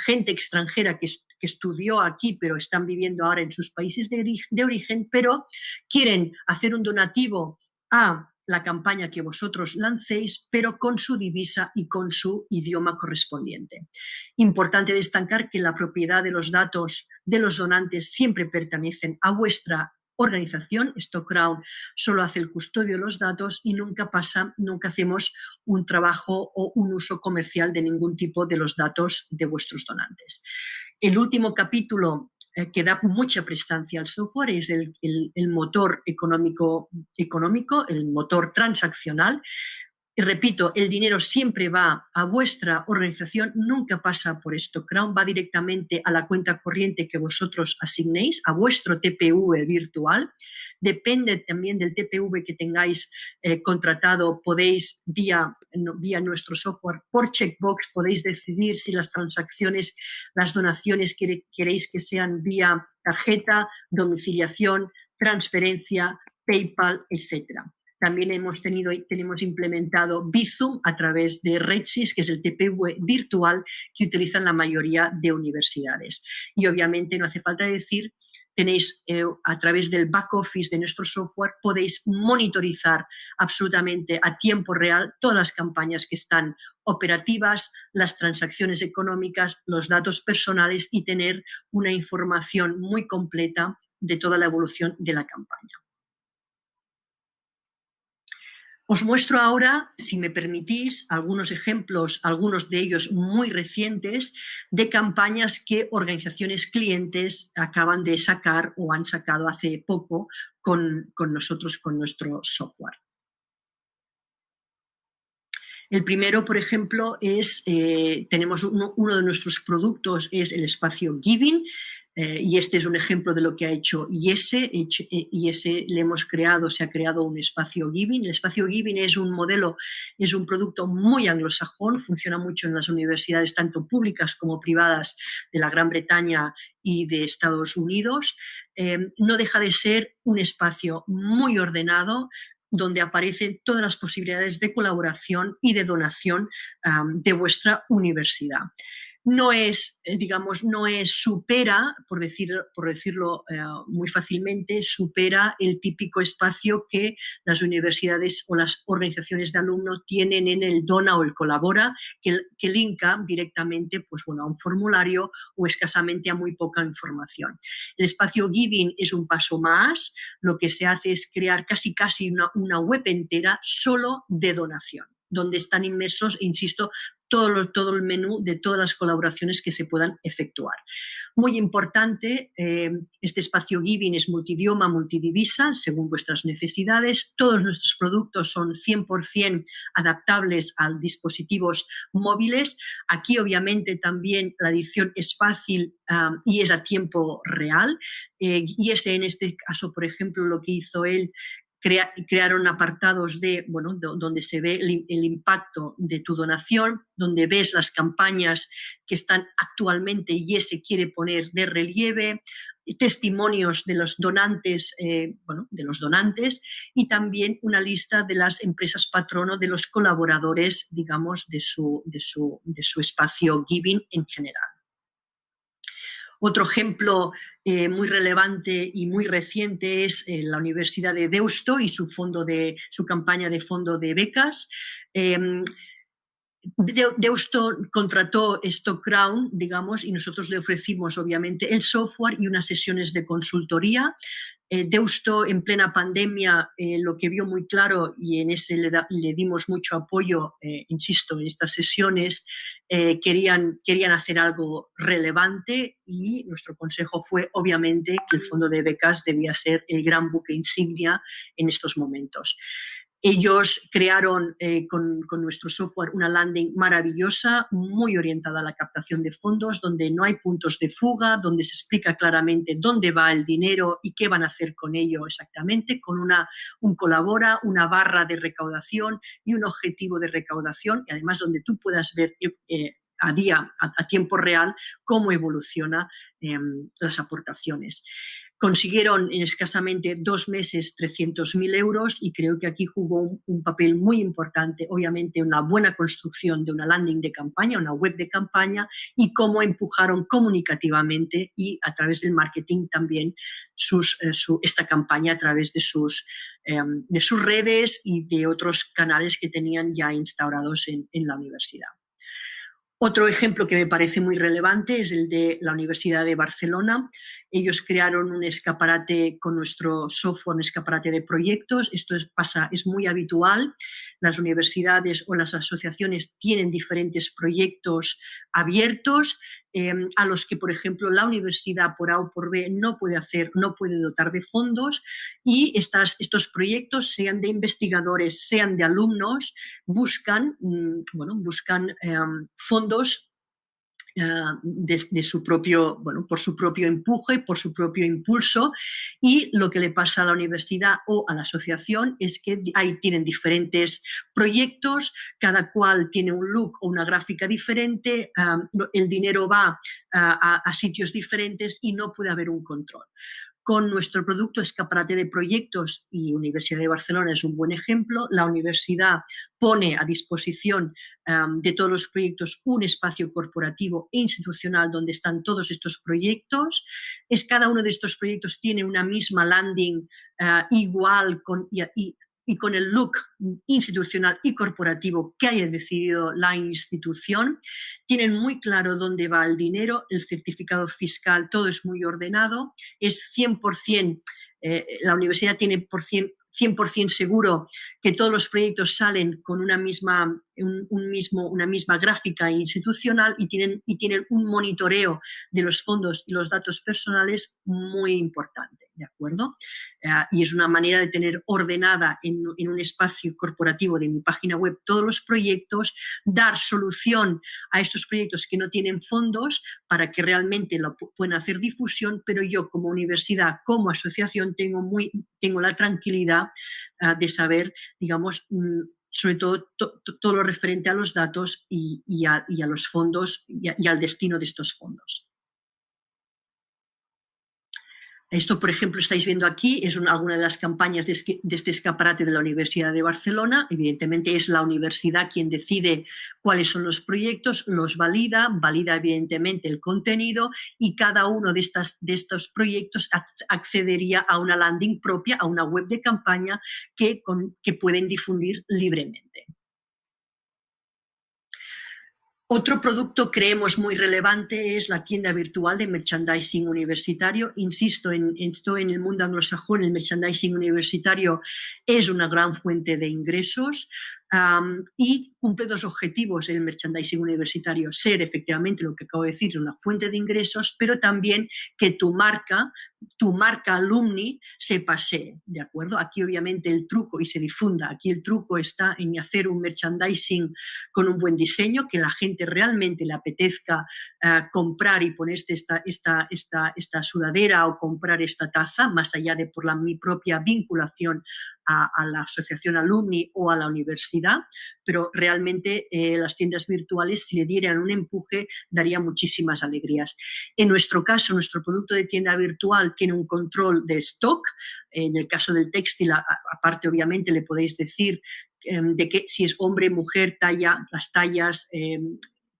gente extranjera que estudió aquí pero están viviendo ahora en sus países de origen, pero quieren hacer un donativo a la campaña que vosotros lancéis, pero con su divisa y con su idioma correspondiente. Importante destacar que la propiedad de los datos de los donantes siempre pertenecen a vuestra organización. StockCrown solo hace el custodio de los datos y nunca hacemos un trabajo o un uso comercial de ningún tipo de los datos de vuestros donantes. El último capítulo que da mucha prestancia al software es el motor económico, el motor transaccional. Y repito, el dinero siempre va a vuestra organización, nunca pasa por StockCrown, va directamente a la cuenta corriente que vosotros asignéis, a vuestro TPV virtual. Depende también del TPV que tengáis contratado, podéis vía nuestro software, por checkbox, podéis decidir si las transacciones, las donaciones queréis que sean vía tarjeta, domiciliación, transferencia, PayPal, etcétera. También tenemos implementado Bizum a través de Redsys, que es el TPV virtual que utilizan la mayoría de universidades. Y obviamente no hace falta decir, tenéis a través del back office de nuestro software, podéis monitorizar absolutamente a tiempo real todas las campañas que están operativas, las transacciones económicas, los datos personales y tener una información muy completa de toda la evolución de la campaña. Os muestro ahora, si me permitís, algunos ejemplos, algunos de ellos muy recientes, de campañas que organizaciones clientes acaban de sacar o han sacado hace poco con nosotros, con nuestro software. El primero, por ejemplo, tenemos uno de nuestros productos, es el espacio Giving, y este es un ejemplo de lo que ha hecho IESE. IESE se ha creado un espacio Giving. El espacio Giving es un modelo, es un producto muy anglosajón, funciona mucho en las universidades tanto públicas como privadas de la Gran Bretaña y de Estados Unidos. No deja de ser un espacio muy ordenado, donde aparecen todas las posibilidades de colaboración y de donación de vuestra universidad. No supera, por decirlo muy fácilmente, supera el típico espacio que las universidades o las organizaciones de alumnos tienen en el Dona o el Colabora, que linka directamente a un formulario o escasamente a muy poca información. El espacio Giving es un paso más. Lo que se hace es crear casi una web entera solo de donación, donde están inmersos, insisto, todo el menú de todas las colaboraciones que se puedan efectuar. Muy importante, este espacio Giving es multidioma, multidivisa, según vuestras necesidades. Todos nuestros productos son 100% adaptables a dispositivos móviles. Aquí, obviamente, también la edición es fácil y es a tiempo real. Y ese, en este caso, por ejemplo, lo que hizo él, crearon apartados donde se ve el impacto de tu donación, donde ves las campañas que están actualmente y se quiere poner de relieve, testimonios de los donantes, y también una lista de las empresas patrono, de los colaboradores, digamos, de su espacio Giving en general. Otro ejemplo muy relevante y muy reciente es la Universidad de Deusto y su campaña de fondo de becas. Deusto contrató StockCrown, digamos, y nosotros le ofrecimos, obviamente, el software y unas sesiones de consultoría. Deusto, en plena pandemia, lo que vio muy claro, y en ese le dimos mucho apoyo, insisto, en estas sesiones, querían hacer algo relevante y nuestro consejo fue, obviamente, que el fondo de becas debía ser el gran buque insignia en estos momentos. Ellos crearon con nuestro software una landing maravillosa, muy orientada a la captación de fondos, donde no hay puntos de fuga, donde se explica claramente dónde va el dinero y qué van a hacer con ello exactamente, con un colabora, una barra de recaudación y un objetivo de recaudación, y además donde tú puedas ver a tiempo real cómo evoluciona las aportaciones. Consiguieron en escasamente 2 meses 300.000 euros y creo que aquí jugó un papel muy importante, obviamente, una buena construcción de una landing de campaña, una web de campaña, y cómo empujaron comunicativamente y a través del marketing también esta campaña a través de sus redes y de otros canales que tenían ya instaurados en la universidad. Otro ejemplo que me parece muy relevante es el de la Universidad de Barcelona. Ellos crearon un escaparate con nuestro software, un escaparate de proyectos. Esto es muy habitual. Las universidades o las asociaciones tienen diferentes proyectos abiertos a los que, por ejemplo, la universidad por A o por B no puede dotar de fondos, y estos proyectos, sean de investigadores, sean de alumnos, buscan fondos por su propio empuje, por su propio impulso, y lo que le pasa a la universidad o a la asociación es que ahí tienen diferentes proyectos, cada cual tiene un look o una gráfica diferente, el dinero va a sitios diferentes y no puede haber un control. Con nuestro producto escaparate de proyectos, y Universidad de Barcelona es un buen ejemplo, la universidad pone a disposición de todos los proyectos un espacio corporativo e institucional donde están todos estos proyectos. Cada uno de estos proyectos tiene una misma landing igual y con el look institucional y corporativo que haya decidido la institución. Tienen muy claro dónde va el dinero, el certificado fiscal, todo es muy ordenado, es 100%, la universidad tiene 100% seguro que todos los proyectos salen con una misma gráfica institucional, y tienen un monitoreo de los fondos y los datos personales muy importante, ¿de acuerdo? Y es una manera de tener ordenada en un espacio corporativo de mi página web todos los proyectos, dar solución a estos proyectos que no tienen fondos para que realmente lo puedan hacer difusión, pero yo como universidad, como asociación, tengo la tranquilidad de saber, digamos, sobre todo todo lo referente a los datos y a los fondos y al destino de estos fondos. Esto, por ejemplo, estáis viendo aquí, es alguna de las campañas de este escaparate de la Universidad de Barcelona. Evidentemente es la universidad quien decide cuáles son los proyectos, los valida evidentemente el contenido, y cada uno de estos proyectos accedería a una landing propia, a una web de campaña que pueden difundir libremente. Otro producto creemos muy relevante es la tienda virtual de merchandising universitario. Insisto, en el mundo anglosajón el merchandising universitario es una gran fuente de ingresos y cumple 2 objetivos el merchandising universitario: ser efectivamente, lo que acabo de decir, una fuente de ingresos, pero también que tu marca alumni se pasee, ¿de acuerdo? Aquí obviamente el truco, y se difunda, aquí el truco está en hacer un merchandising con un buen diseño, que la gente realmente le apetezca comprar y ponerse esta sudadera o comprar esta taza, más allá de mi propia vinculación a la asociación alumni o a la universidad, pero realmente las tiendas virtuales, si le dieran un empuje, daría muchísimas alegrías. En nuestro caso, nuestro producto de tienda virtual tiene un control de stock. En el caso del textil, aparte obviamente le podéis decir de que si es hombre, mujer, talla, las tallas,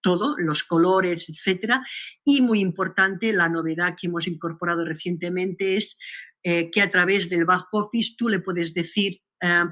todo, los colores, etcétera. Y muy importante, la novedad que hemos incorporado recientemente es que a través del back office tú le puedes decir,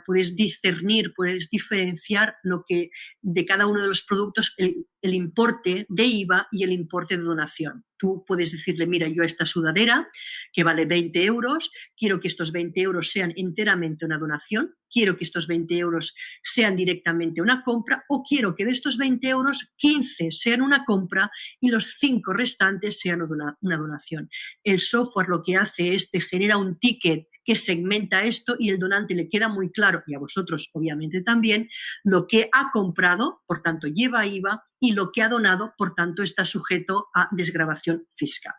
puedes discernir, puedes diferenciar lo que de cada uno de los productos, el importe de IVA y el importe de donación. Tú puedes decirle, mira, yo esta sudadera que vale 20 euros, quiero que estos 20 euros sean enteramente una donación, quiero que estos 20 euros sean directamente una compra, o quiero que de estos 20 euros 15 sean una compra y los 5 restantes sean una donación. El software lo que hace es te genera un ticket que segmenta esto y el donante le queda muy claro, y a vosotros obviamente también, lo que ha comprado, por tanto lleva IVA, y lo que ha donado, por tanto está sujeto a desgravación fiscal.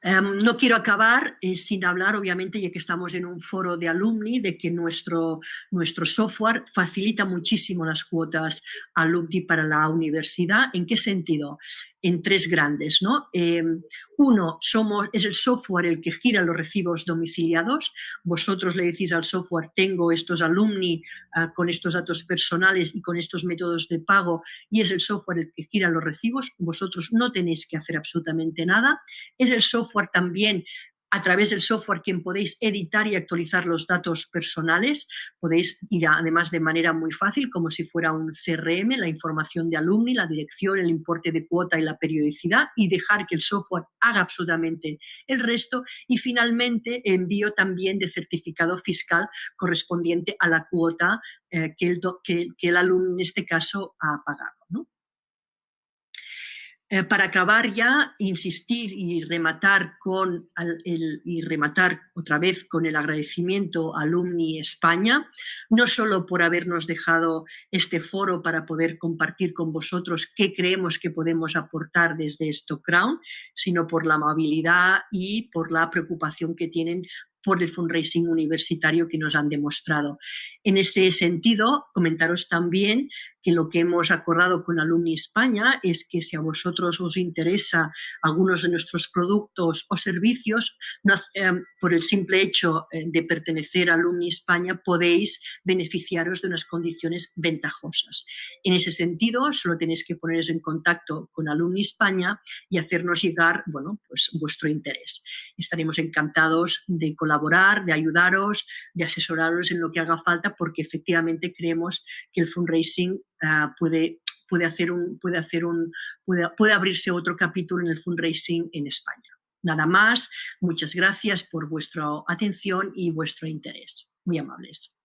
No quiero acabar sin hablar, obviamente, ya que estamos en un foro de alumni, de que nuestro software facilita muchísimo las cuotas alumni para la universidad. ¿En qué sentido? En 3 grandes, ¿no? Uno, es el software el que gira los recibos domiciliados. Vosotros le decís al software, tengo estos alumni con estos datos personales y con estos métodos de pago, y es el software el que gira los recibos. Vosotros no tenéis que hacer absolutamente nada. Es el software también, a través del software, quien podéis editar y actualizar los datos personales. Podéis ir además de manera muy fácil, como si fuera un CRM, la información de alumni, la dirección, el importe de cuota y la periodicidad, y dejar que el software haga absolutamente el resto. Y finalmente, envío también de certificado fiscal correspondiente a la cuota que el alumno en este caso ha pagado, ¿no? Para acabar ya, insistir y rematar otra vez con el agradecimiento a Alumni España, no solo por habernos dejado este foro para poder compartir con vosotros qué creemos que podemos aportar desde StockCrown, sino por la amabilidad y por la preocupación que tienen por el fundraising universitario que nos han demostrado. En ese sentido, comentaros también que lo que hemos acordado con Alumni España es que si a vosotros os interesa algunos de nuestros productos o servicios, por el simple hecho de pertenecer a Alumni España, podéis beneficiaros de unas condiciones ventajosas. En ese sentido, solo tenéis que poneros en contacto con Alumni España y hacernos llegar, bueno, pues vuestro interés. Estaremos encantados de colaborar, de ayudaros, de asesoraros en lo que haga falta, porque efectivamente creemos que el fundraising puede abrirse otro capítulo en el fundraising en España. Nada más, muchas gracias por vuestra atención y vuestro interés. Muy amables.